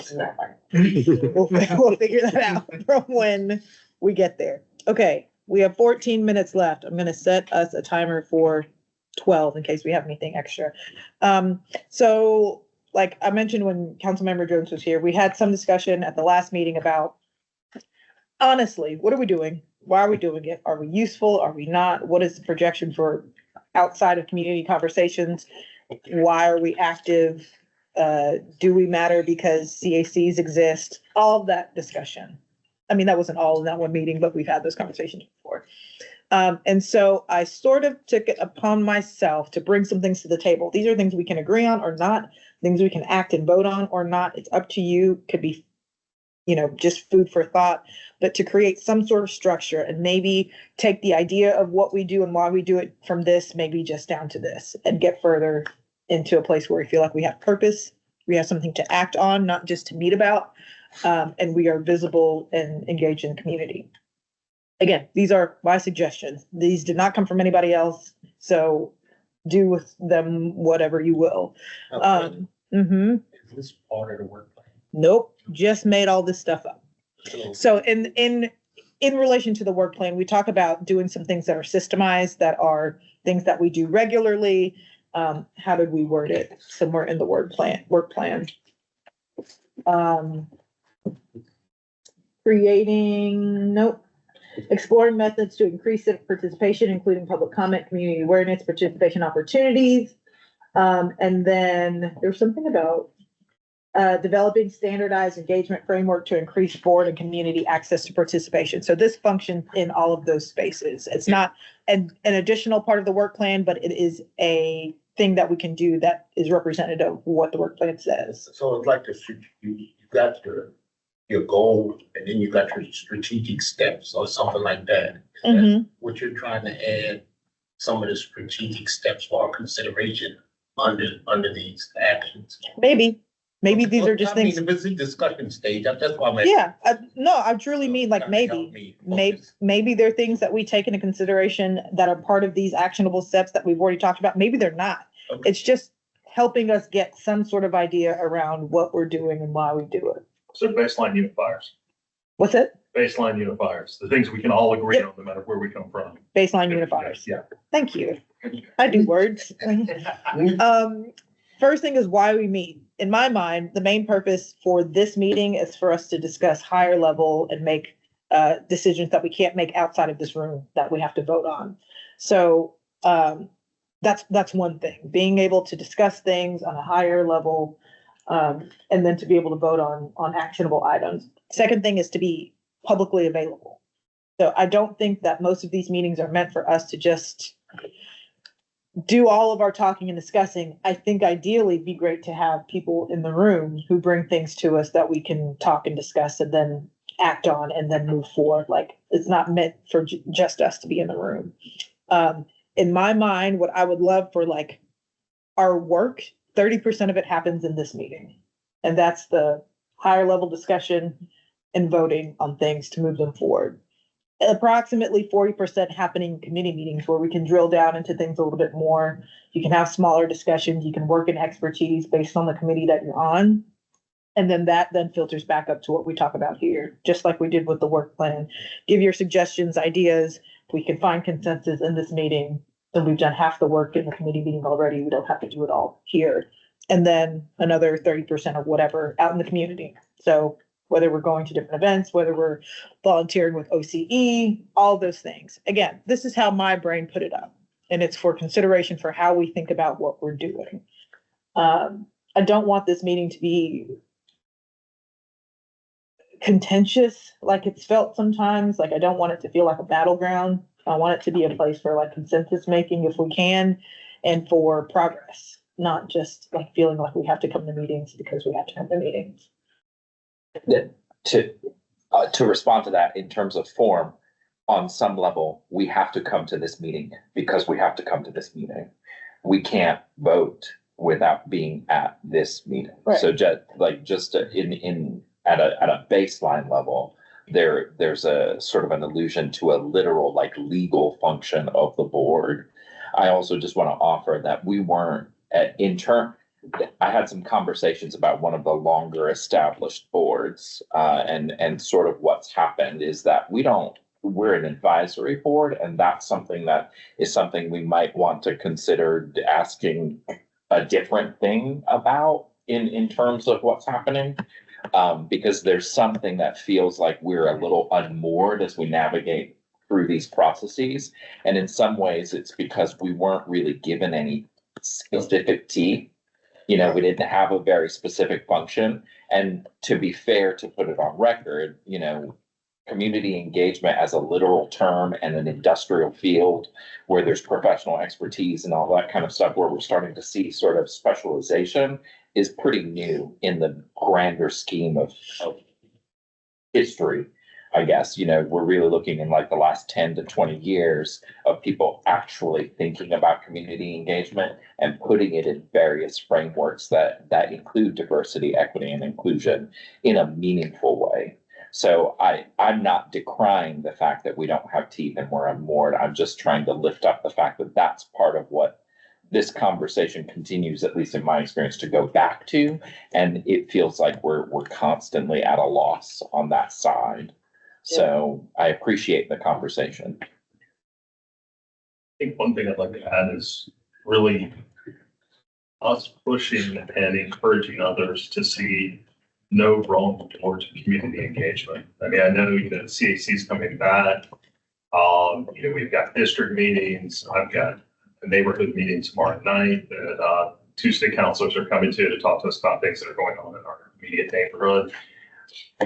We'll figure that out from when we get there. Okay, we have 14 minutes left. I'm gonna set us a timer for 12 in case we have anything extra. So like I mentioned when Councilmember Jones was here, we had some discussion at the last meeting about, honestly, what are we doing? Why are we doing it? Are we useful? Are we not? What is the projection for outside of community conversations? Why are we active? Do we matter because CACs exist? All of that discussion. I mean, that wasn't all in that one meeting, but we've had those conversations before. And so I sort of took it upon myself to bring some things to the table. These are things we can agree on or not, things we can act and vote on or not. It's up to you. Could be, just food for thought, but to create some sort of structure and maybe take the idea of what we do and why we do it from this, maybe just down to this, and get further into a place where we feel like we have purpose, we have something to act on, not just to meet about, and we are visible and engaged in the community. Again, these are my suggestions. These did not come from anybody else, so do with them whatever you will. Is this part of the work plan? Nope, just made all this stuff up. So in relation to the work plan, we talk about doing some things that are systemized, that are things that we do regularly. How did we word it? Somewhere in the work plan. Exploring methods to increase civic participation, including public comment, community awareness, participation opportunities. And then there's something about developing standardized engagement framework to increase board and community access to participation. So this functions in all of those spaces. It's not an additional part of the work plan, but it is a thing that we can do that is representative of what the work plan says. So it's like you got your goal and then you got your strategic steps or something like that. Is that what you're trying to add some of the strategic steps for consideration under these actions? Maybe these are just things. If it's a discussion stage, that's why I'm asking. Yeah, no, I truly mean like maybe there are things that we take into consideration that are part of these actionable steps that we've already talked about. Maybe they're not. Okay. It's just helping us get some sort of idea around what we're doing and why we do it. So baseline unifiers, What's it? baseline unifiers, the things we can all agree on, no matter where we come from. Baseline unifiers. Yeah. Thank you. I do words. First thing is why we meet. In my mind, the main purpose for this meeting is for us to discuss higher level and make decisions that we can't make outside of this room that we have to vote on. So that's one thing, being able to discuss things on a higher level and then to be able to vote on actionable items. Second thing is to be publicly available. So I don't think that most of these meetings are meant for us to just do all of our talking and discussing. I think ideally it'd be great to have people in the room who bring things to us that we can talk and discuss and then act on and then move forward. Like it's not meant for just us to be in the room. In my mind, what I would love for like our work, 30% of it happens in this meeting. And that's the higher level discussion and voting on things to move them forward. Approximately 40% happening in committee meetings where we can drill down into things a little bit more. You can have smaller discussions. You can work in expertise based on the committee that you're on. And then that then filters back up to what we talk about here, just like we did with the work plan. Give your suggestions, ideas. We can find consensus in this meeting. Then we've done half the work in the committee meeting already. We don't have to do it all here. And then another 30% or whatever out in the community. So whether we're going to different events, whether we're volunteering with OCE, all those things. Again, this is how my brain put it up. And it's for consideration for how we think about what we're doing. I don't want this meeting to be contentious like it's felt sometimes. Like I don't want it to feel like a battleground. I want it to be a place for like consensus making if we can and for progress, not just like feeling like we have to come to meetings because we have to come to meetings. To respond to that in terms of form, on some level, we have to come to this meeting because we have to come to this meeting. We can't vote without being at this meeting. Right. So just at a baseline level, there's a sort of an allusion to a literal like legal function of the board. I also just want to offer that we weren't I had some conversations about one of the longer established boards, and sort of what's happened is that we're an advisory board, and that's something we might want to consider asking a different thing about in terms of what's happening. Because there's something that feels like we're a little unmoored as we navigate through these processes. And in some ways, it's because we weren't really given any specific teeth. We didn't have a very specific function. And to be fair, to put it on record, community engagement as a literal term and an industrial field where there's professional expertise and all that kind of stuff, where we're starting to see sort of specialization is pretty new in the grander scheme of history, I guess. We're really looking in like the last 10 to 20 years of people actually thinking about community engagement and putting it in various frameworks that include diversity, equity, and inclusion in a meaningful way. So I'm not decrying the fact that we don't have teeth and we're unmoored. I'm just trying to lift up the fact that that's part of what this conversation continues, at least in my experience, to go back to. And it feels like we're constantly at a loss on that side. So I appreciate the conversation. I think one thing I'd like to add is really us pushing and encouraging others to see no wrong towards community engagement. I mean, I know, CAC is coming back. We've got district meetings. I've got a neighborhood meeting tomorrow night that, Tuesday councilors are coming to talk to us about things that are going on in our immediate neighborhood.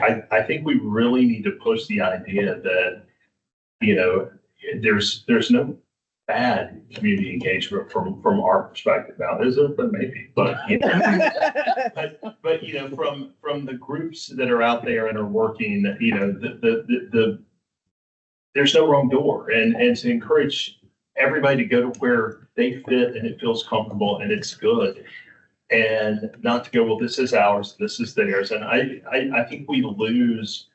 I think we really need to push the idea that, there's no bad community engagement from our perspective now, is it? But maybe, but, from the groups that are out there and are working, there's no wrong door, and to encourage everybody to go to where they fit and it feels comfortable and it's good. And not to go, well, this is ours, this is theirs. And I think we lose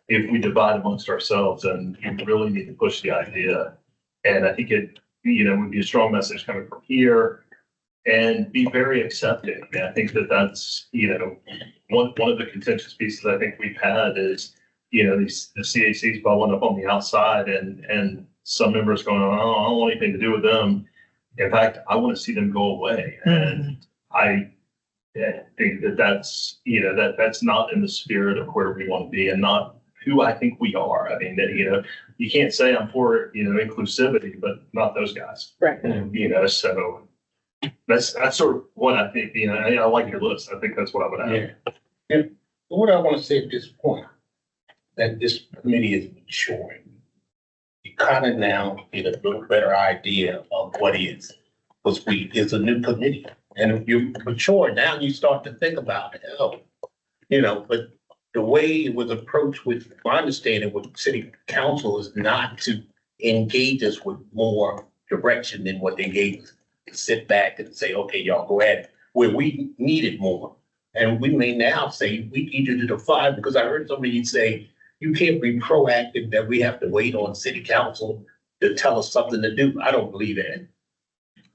if we divide amongst ourselves, and we really need to push the idea. And I think it, would be a strong message coming from here and be very accepting. And I think that's, one of the contentious pieces I think we've had is, the CACs bubbling up on the outside and some members going, oh, I don't want anything to do with them. In fact, I want to see them go away. And I think that's, that's not in the spirit of where we want to be and not who I think we are. I mean, you can't say I'm for, inclusivity, but not those guys. Right. So that's sort of what I think, I like your list. I think that's what I would add. Yeah. And what I want to say at this point, that this committee is maturing. You kind of now get a little better idea of what is, because it's a new committee. And if you mature, now you start to think about it. But the way it was approached with my understanding with city council is not to engage us with more direction than what they gave us. To sit back and say, okay, y'all go at it, where we needed more. And we may now say we need you to define, because I heard somebody say, you can't be proactive that we have to wait on city council to tell us something to do. I don't believe that.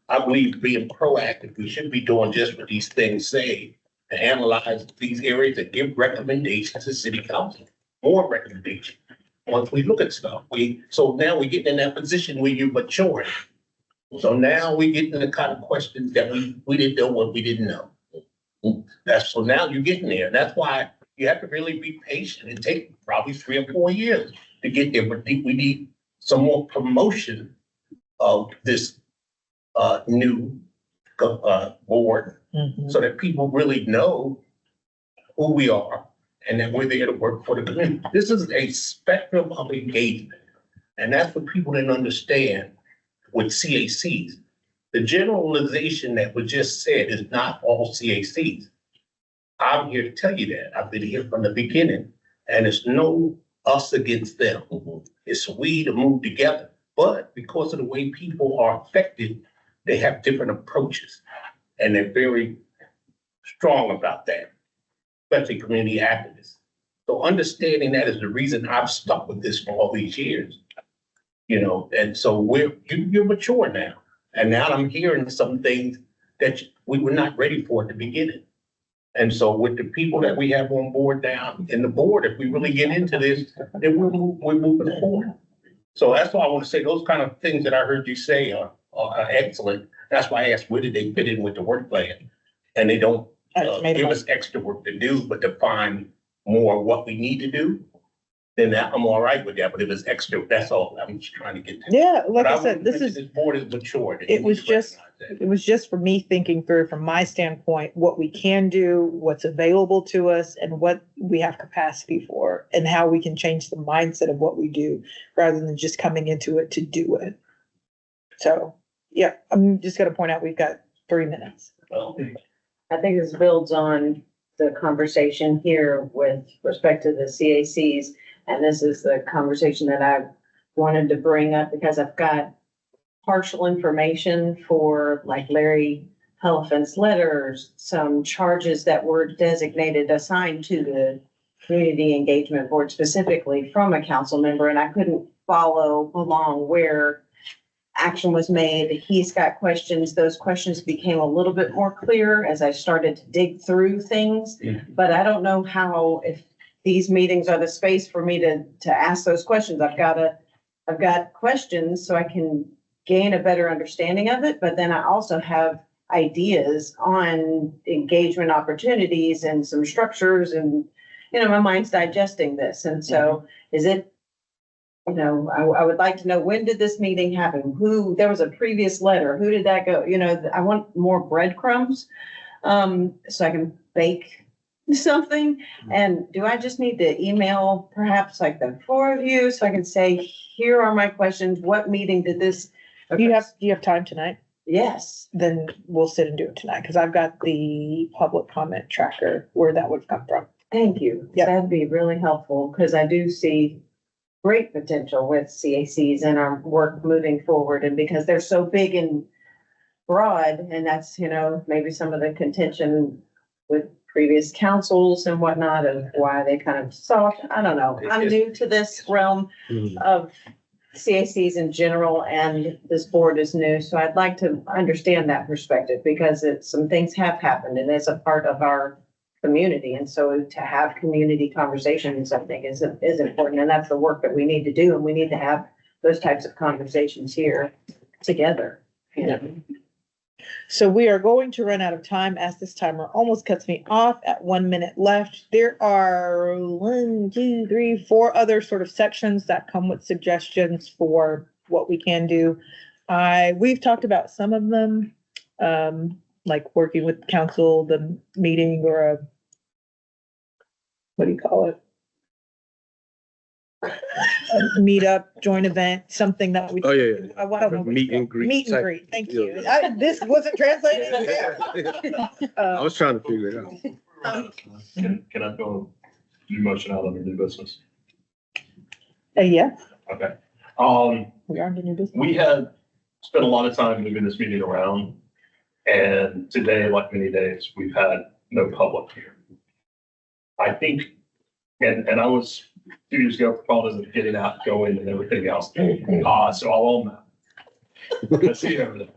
I believe being proactive, we should be doing just what these things say, to analyze these areas and give recommendations to city council, more recommendations. Once we look at stuff, so now we're getting in that position where you're maturing. So now we get into the kind of questions that we didn't know what we didn't know. So now you're getting there. That's why you have to really be patient. It takes probably 3 or 4 years to get there, but we need some more promotion of this new board so that people really know who we are and that we're there to work for the community. This is a spectrum of engagement, and that's what people didn't understand with CACs. The generalization that was just said is not all CACs. I'm here to tell you that. I've been here from the beginning, and it's no us against them. It's we to move together. But because of the way people are affected, they have different approaches, and they're very strong about that, especially community activists. So understanding that is the reason I've stuck with this for all these years. And so you're mature now. And now I'm hearing some things that we were not ready for at the beginning. And so with the people that we have on board now in the board, if we really get into this, then we're moving forward. So that's why I want to say those kind of things that I heard you say are excellent. That's why I asked, where did they fit in with the work plan? And they don't give us extra work to do, but to find more what we need to do, then I'm all right with that. But if it's extra, that's all I'm just trying to get to. Yeah, like I said, this board is mature. It was just for me thinking through from my standpoint, what we can do, what's available to us, and what we have capacity for, and how we can change the mindset of what we do rather than just coming into it to do it. So, yeah, I'm just going to point out we've got 3 minutes. I think this builds on the conversation here with respect to the CACs. And this is the conversation that I wanted to bring up because I've got partial information for like Larry Helliphant's letters, some charges that were designated, assigned to the Community Engagement Board specifically from a council member, and I couldn't follow along where action was made. He's got questions. Those questions became a little bit more clear as I started to dig through things, but I don't know how, if these meetings are the space for me to ask those questions. I've got questions so I can gain a better understanding of it, but then I also have ideas on engagement opportunities and some structures and, my mind's digesting this. And so is it, I would like to know, when did this meeting happen? There was a previous letter, who did that go? I want more breadcrumbs, so I can bake something. And do I just need to email perhaps like the four of you so I can say, here are my questions, what meeting did this? Do you have time tonight? Yes. Then we'll sit and do it tonight, because I've got the public comment tracker where that would come from. Thank you. Yeah. That'd be really helpful, because I do see great potential with CACs and our work moving forward, and because they're so big and broad, and that's, maybe some of the contention with previous councils and whatnot of why they kind of soft. I don't know. I'm new to this realm of CACs in general, and this board is new, so I'd like to understand that perspective, because some things have happened and it's a part of our community. And so to have community conversations, I think is important, and that's the work that we need to do. And we need to have those types of conversations here together. So we are going to run out of time, as this timer almost cuts me off at 1 minute left. There are 1, 2, 3, 4 other sort of sections that come with suggestions for what we can do. We've talked about some of them, like working with council, the meeting, or what do you call it? A meetup, joint event, something that we. Oh, yeah. I don't know. Meet and greet. Meet and type greet, thank deal. you. This wasn't translated. I was trying to figure it out. Can I throw a new motion out under new business? Yeah, Okay. we are in the new business. We had spent a lot of time moving this meeting around, and today, like many days, we've had no public here. I think, and I was 2 years ago proponent of getting out, going, and everything else. So I'll own that. Let's see everything.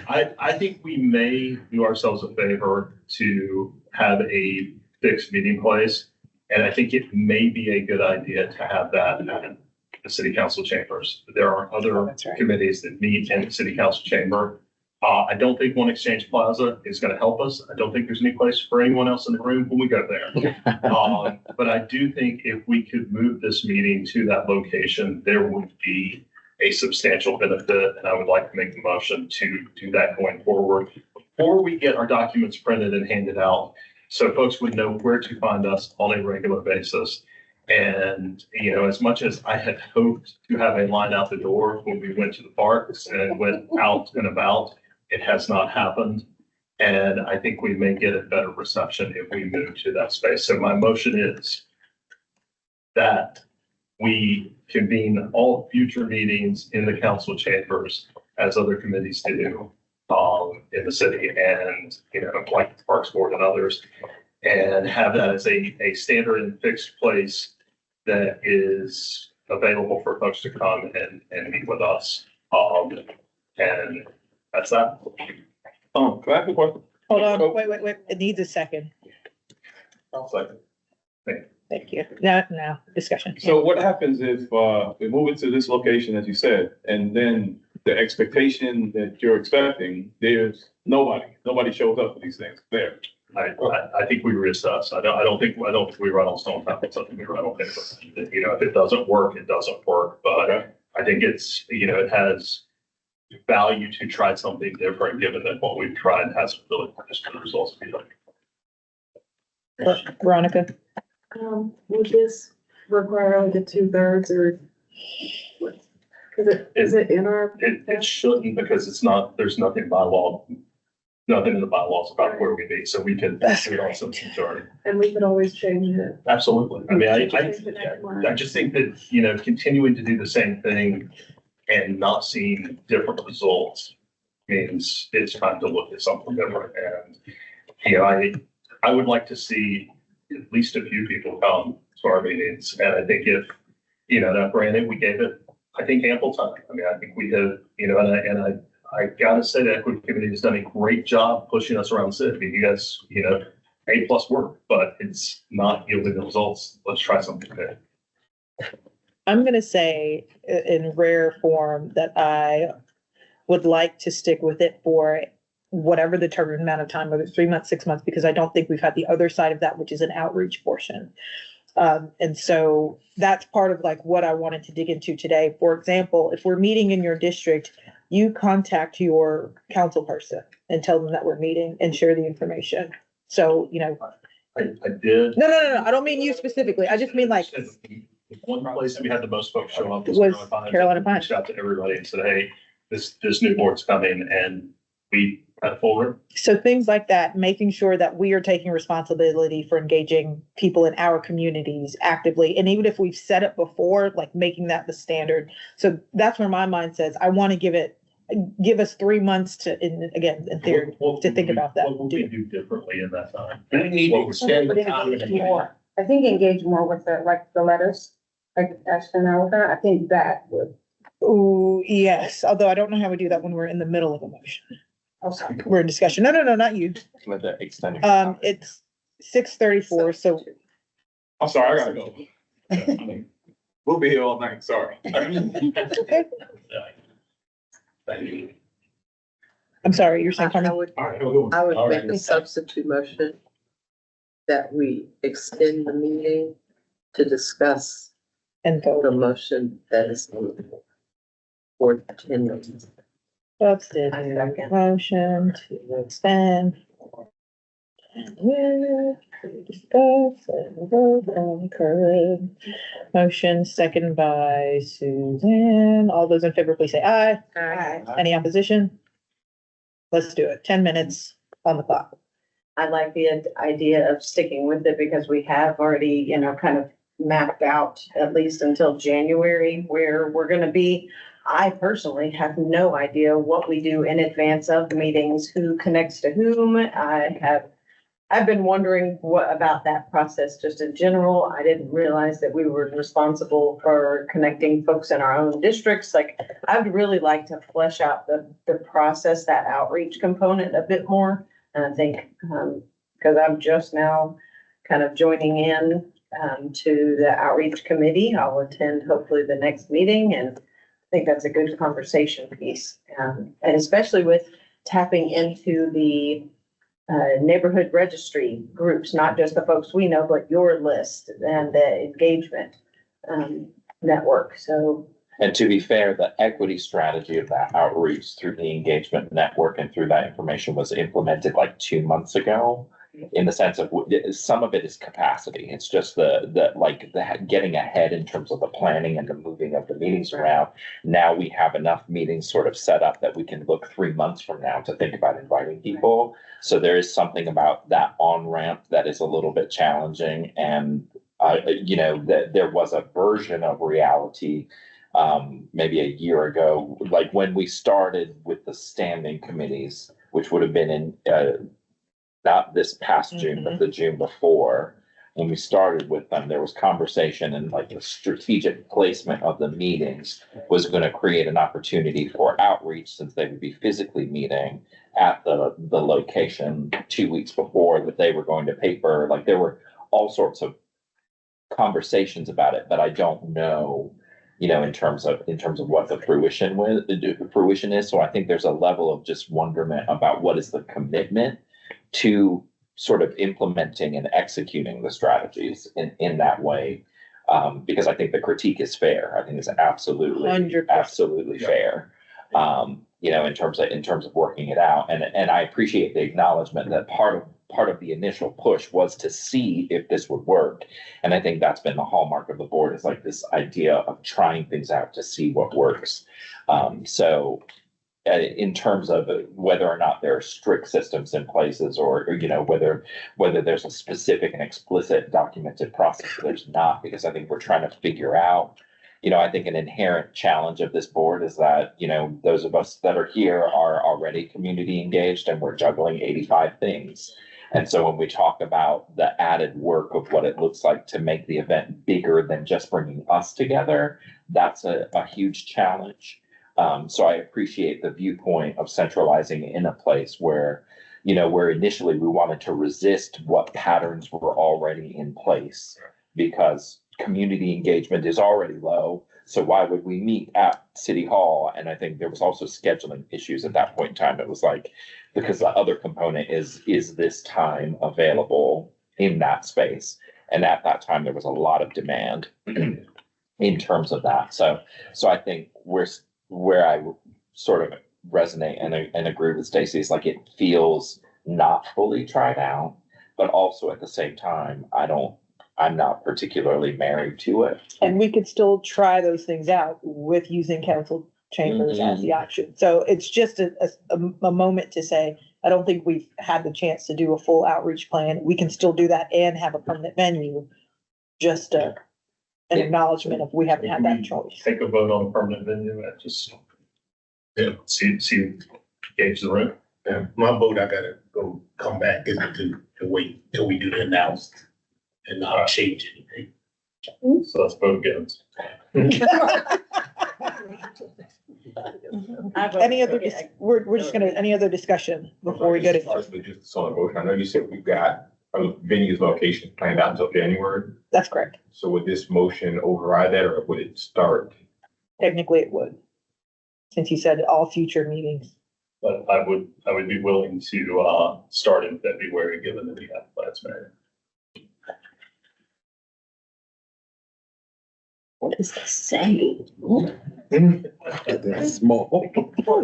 I think we may do ourselves a favor to have a fixed meeting place, and I think it may be a good idea to have that at the city council chambers. There are other That's right. committees that meet in the city council chamber. I don't think One Exchange Plaza is going to help us. I don't think there's any place for anyone else in the room when we go there. But I do think if we could move this meeting to that location, there would be a substantial benefit, and I would like to make the motion to do that going forward before we get our documents printed and handed out, so folks would know where to find us on a regular basis. And, as much as I had hoped to have a line out the door when we went to the parks and went out and about, it has not happened. And I think we may get a better reception if we move to that space. So my motion is that we convene all future meetings in the council chambers as other committees do in the city, and, like the Parks Board and others, and have that as a standard and fixed place that is available for folks to come and meet with us. And that's that. Can I ask a question? Hold on, wait, it needs a second. I'll second. Thank you. Now, discussion. So what happens if, we move it to this location, as you said, and then the expectation that you're expecting, there's nobody shows up for these things there? I think we reassess. I don't think we run on stone tablets. I think we run on paper. If it doesn't work, it doesn't work. But I think it's, it has value to try something different, given that what we've tried hasn't really produced the results we like. Veronica? Would this require like a 2/3 or what? Is it in our? It shouldn't, because there's nothing in the bylaws about where we meet, so we can do it on some majority. And we could always change it. Absolutely. I mean, Change it next month. I just think that, continuing to do the same thing and not seeing different results means it's time to look at something different. And, I would like to see at least a few people come to our meetings. And I think if, now granted, we gave it, I think, ample time. I mean, I think we have, and I gotta say the Equity Committee has done a great job pushing us around the city. I mean, you guys, A+ work, but it's not yielding the results. Let's try something new. I'm gonna say in rare form that I would like to stick with it for whatever the term amount of time, whether it's 3 months, 6 months, because I don't think we've had the other side of that, which is an outreach portion. And so that's part of like what I wanted to dig into today. For example, if we're meeting in your district, you contact your council person and tell them that we're meeting and share the information. So, you know, I did. no, I don't mean you specifically. I just mean like One place that we had the most folks show up was Was Carolina Carolina Pines. Pines. Reached out to everybody and said, hey, this new board's coming, and we had a full room. So things like that, making sure that we are taking responsibility for engaging people in our communities actively. And even if we've said it before, like making that the standard. So that's where my mind says, I want to give us 3 months to, in theory, What to think about that. What would we do differently in that time? We need to extend the time. More. I think engage more with the letters, like Ashton and I were gonna, I think that would. Oh, yes. Although I don't know how we do that when we're in the middle of a motion. Oh, sorry. We're in discussion. No, not you. With the extended. It's 6:34, so I'm sorry, I gotta go. We'll be here all night, sorry. Thank you. I'm sorry, you're saying, I Carmen? would, All right, have a good one. I would All make right. a substitute motion that we extend the meeting to discuss And vote. the motion that is on the floor for 10 minutes. Substitute I second. motion to extend. To discuss and vote on current motion, second by Suzanne. All those in favor, please say aye. Aye. Any opposition? Let's do it. 10 minutes on the clock. I like the idea of sticking with it because we have already, you know, kind of mapped out at least until January where we're gonna be. I personally have no idea what we do in advance of meetings, who connects to whom. I've been wondering what about that process just in general. I didn't realize that we were responsible for connecting folks in our own districts. Like, I would really like to flesh out the process, that outreach component a bit more. And I think, because I'm just now kind of joining in, to the outreach committee. I'll attend hopefully the next meeting, and I think that's a good conversation piece. And especially with tapping into the neighborhood registry groups, not just the folks we know, but your list and the engagement network. So And to be fair, the equity strategy of that outreach through the engagement network and through that information was implemented like 2 months ago. In the sense of some of it is capacity. It's just the getting ahead in terms of the planning and the moving of the meetings around. Now we have enough meetings sort of set up that we can look 3 months from now to think about inviting people. So there is something about that on ramp that is a little bit challenging. And there was a version of reality maybe a year ago, like when we started with the standing committees, which would have been in not this past June, but the June before. When we started with them, there was conversation and like the strategic placement of the meetings was going to create an opportunity for outreach, since they would be physically meeting at the location 2 weeks before that they were going to paper. Like, there were all sorts of conversations about it, but I don't know, in terms of what the fruition is. So I think there's a level of just wonderment about what is the commitment to sort of implementing and executing the strategies in that way. Because I think the critique is fair. I think it's absolutely 100%. absolutely fair. In terms of working it out. And I appreciate the acknowledgement that part of the initial push was to see if this would work. And I think that's been the hallmark of the board, is like this idea of trying things out to see what works. In terms of whether or not there are strict systems in places, or whether there's a specific and explicit documented process, there's not, because I think we're trying to figure out, I think an inherent challenge of this board is that, those of us that are here are already community engaged, and we're juggling 85 things. And so when we talk about the added work of what it looks like to make the event bigger than just bringing us together, that's a huge challenge. So I appreciate the viewpoint of centralizing in a place where, where initially we wanted to resist what patterns were already in place, because community engagement is already low. So why would we meet at City Hall? And I think there was also scheduling issues at that point in time. It was like Because the other component is this time available in that space? And at that time, there was a lot of demand in terms of that. So I think where I sort of resonate and agree with Stacy is like, it feels not fully tried out, but also at the same time, I'm not particularly married to it. And we could still try those things out with using council chambers as the option. So it's just a moment to say, I don't think we've had the chance to do a full outreach plan. We can still do that and have a permanent venue. Just an acknowledgement of we haven't had that choice. Take a vote on a permanent venue and just see, gauge the room. Yeah, my vote, I gotta go, come back, is to wait till we do the announce and not change anything. So let's vote against. Any other, we're just gonna, any other discussion before we go to, Just on the motion, I know you said we've got a venue's location planned out until January. that's correct. So would this motion override that, or would it start? Technically it would. Since you said all future meetings. But I would be willing to, start in February, given that we have plans made. What does this say? That's small.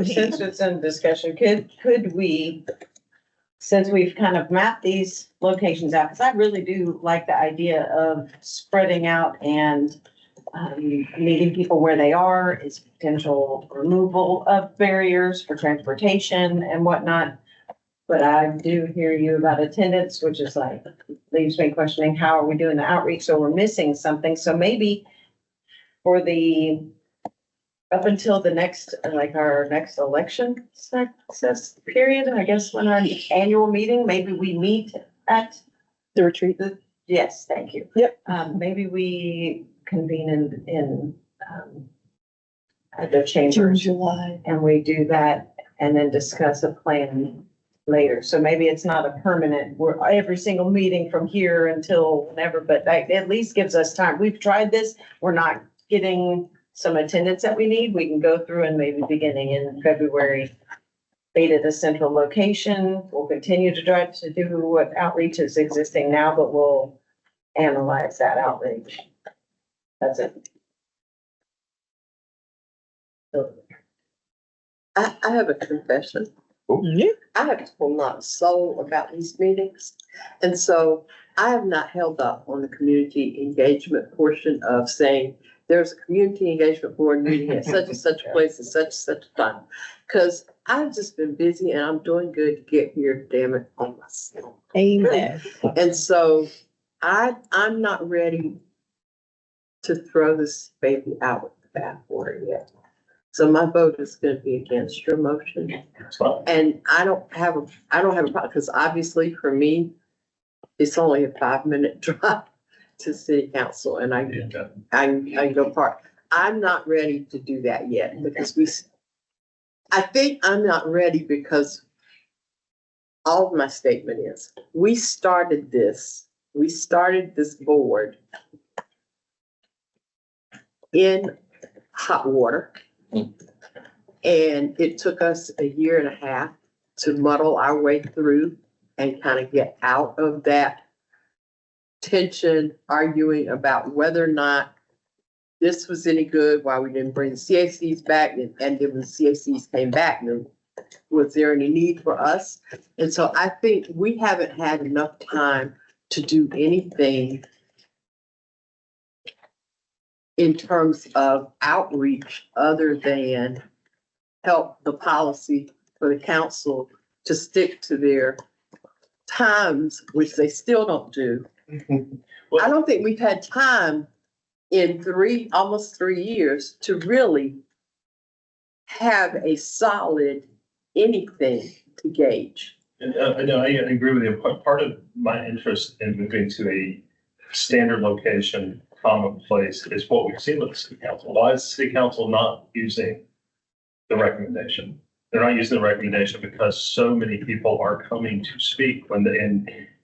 Since it's in discussion, could we, since we've kind of mapped these locations out, because I really do like the idea of spreading out and meeting people where they are, is potential removal of barriers for transportation and whatnot. But I do hear you about attendance, which is like, leaves me questioning, how are we doing the outreach? So we're missing something. So maybe for up until the next, like our next election success period, I guess when our annual meeting, maybe we meet at The retreat. yes, thank you. Yep. Maybe we convene in at the June, chambers July. and we do that and then discuss a plan later. So maybe it's not a permanent, we're every single meeting from here until whenever, but that at least gives us time. We've tried this. We're not getting some attendance that we need. We can go through and maybe beginning in February, meet at a central location. We'll continue to try to do what outreach is existing now, but we'll analyze that outreach. That's it. I have a confession. Yeah. I have told not a soul about these meetings. And so I have not held up on the community engagement portion of saying there's a community engagement board meeting at such and such a place at such and such a time. Cause I've just been busy and I'm doing good to get here, damn it, on myself. Amen. And so I'm not ready to throw this baby out with the bathwater yet. So my vote is gonna be against your motion. It's fine. And I don't have a problem, because obviously for me, it's only a 5-minute drive to city council and I can go park. I'm not ready to do that yet because I think I'm not ready because all of my statement is, we started this board in hot water. And it took us a year and a half to muddle our way through and kind of get out of that tension, arguing about whether or not this was any good, why we didn't bring the CACs back, and then when the CACs came back, was there any need for us? And so I think we haven't had enough time to do anything in terms of outreach other than help the policy for the council to stick to their times, which they still don't do. I don't think we've had time in almost 3 years to really have a solid anything to gauge. And, I agree with you. Part of my interest in moving to a standard location, common place, is what we've seen with the city council. Why is the city council not using the recommendation? They're not using the recommendation because so many people are coming to speak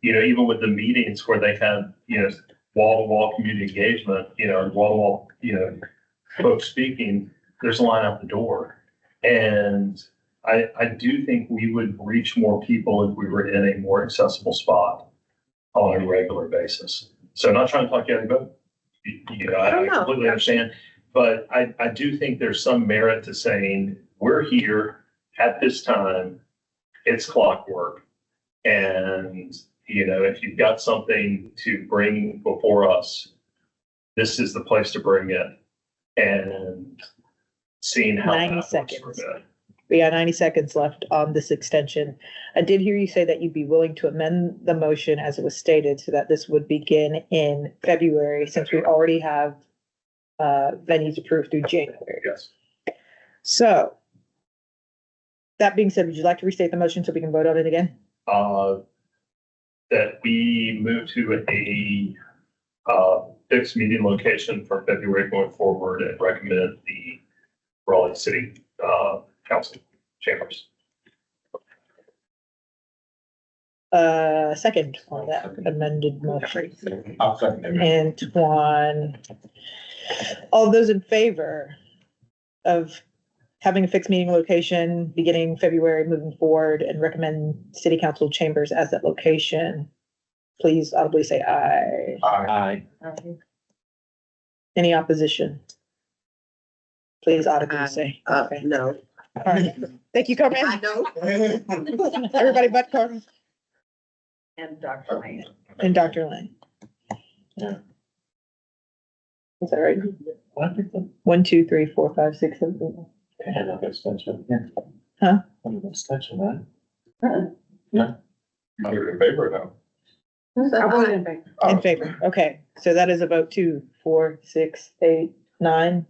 even with the meetings where they have, wall-to-wall community engagement, wall-to-wall, folks speaking, there's a line out the door. And I do think we would reach more people if we were in a more accessible spot on a regular basis. So not trying to talk you out of it, I don't I know. completely understand. But I do think there's some merit to saying, we're here at this time, it's clockwork. And, if you've got something to bring before us, this is the place to bring it. And seeing how 90 that works seconds. for a bit. We got 90 seconds left on this extension. I did hear you say that you'd be willing to amend the motion as it was stated so that this would begin in February, since we already have venues approved through January. Yes. So that being said, would you like to restate the motion so we can vote on it again? That we move to a fixed meeting location for February going forward and recommend the Raleigh City Council chambers. Second on that amended motion. I'll second it. Antoine. All those in favor of having a fixed meeting location beginning February, moving forward, and recommend city council chambers as that location, please audibly say aye. Aye. Any opposition? Please audibly say. Okay. No. All right. Thank you, Carmen. I know. Everybody but Carmen And Dr. Lane. and Dr. Lane. Is that right? 1, 2, 3, 4, 5, 6, 7, 8. Huh? You're in favor now. I voted in favor. In favor. Okay, so that is a vote 2, 4, 6, 8, 9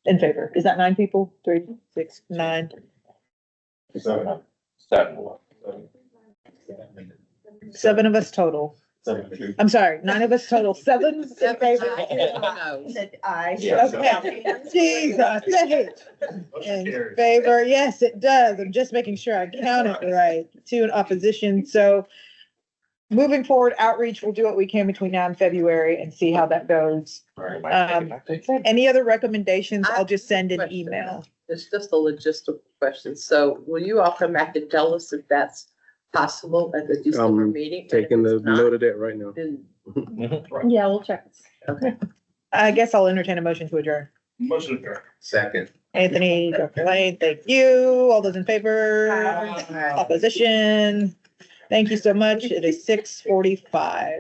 in favor. Is that 9 people? 3, 6, 9. Seven. 7 of us total. I'm sorry, 9 of us total. 7 in favor. No. Said aye. Okay, Jesus, in favor, yes, it does. I'm just making sure I count it right. 2 in opposition, so moving forward, outreach, we'll do what we can between now and February and see how that goes. Any other recommendations? I'll just send an email. It's just a logistical question. So will you all come back and tell us if that's possible at the December meeting? And if Taking the it's not, note of that right now. then- Yeah, we'll check. Okay. I guess I'll entertain a motion to adjourn. Motion adjourned. Second. Anthony, Dr. Lane, thank you. All those in favor? Opposition? Thank you so much. It is 6:45.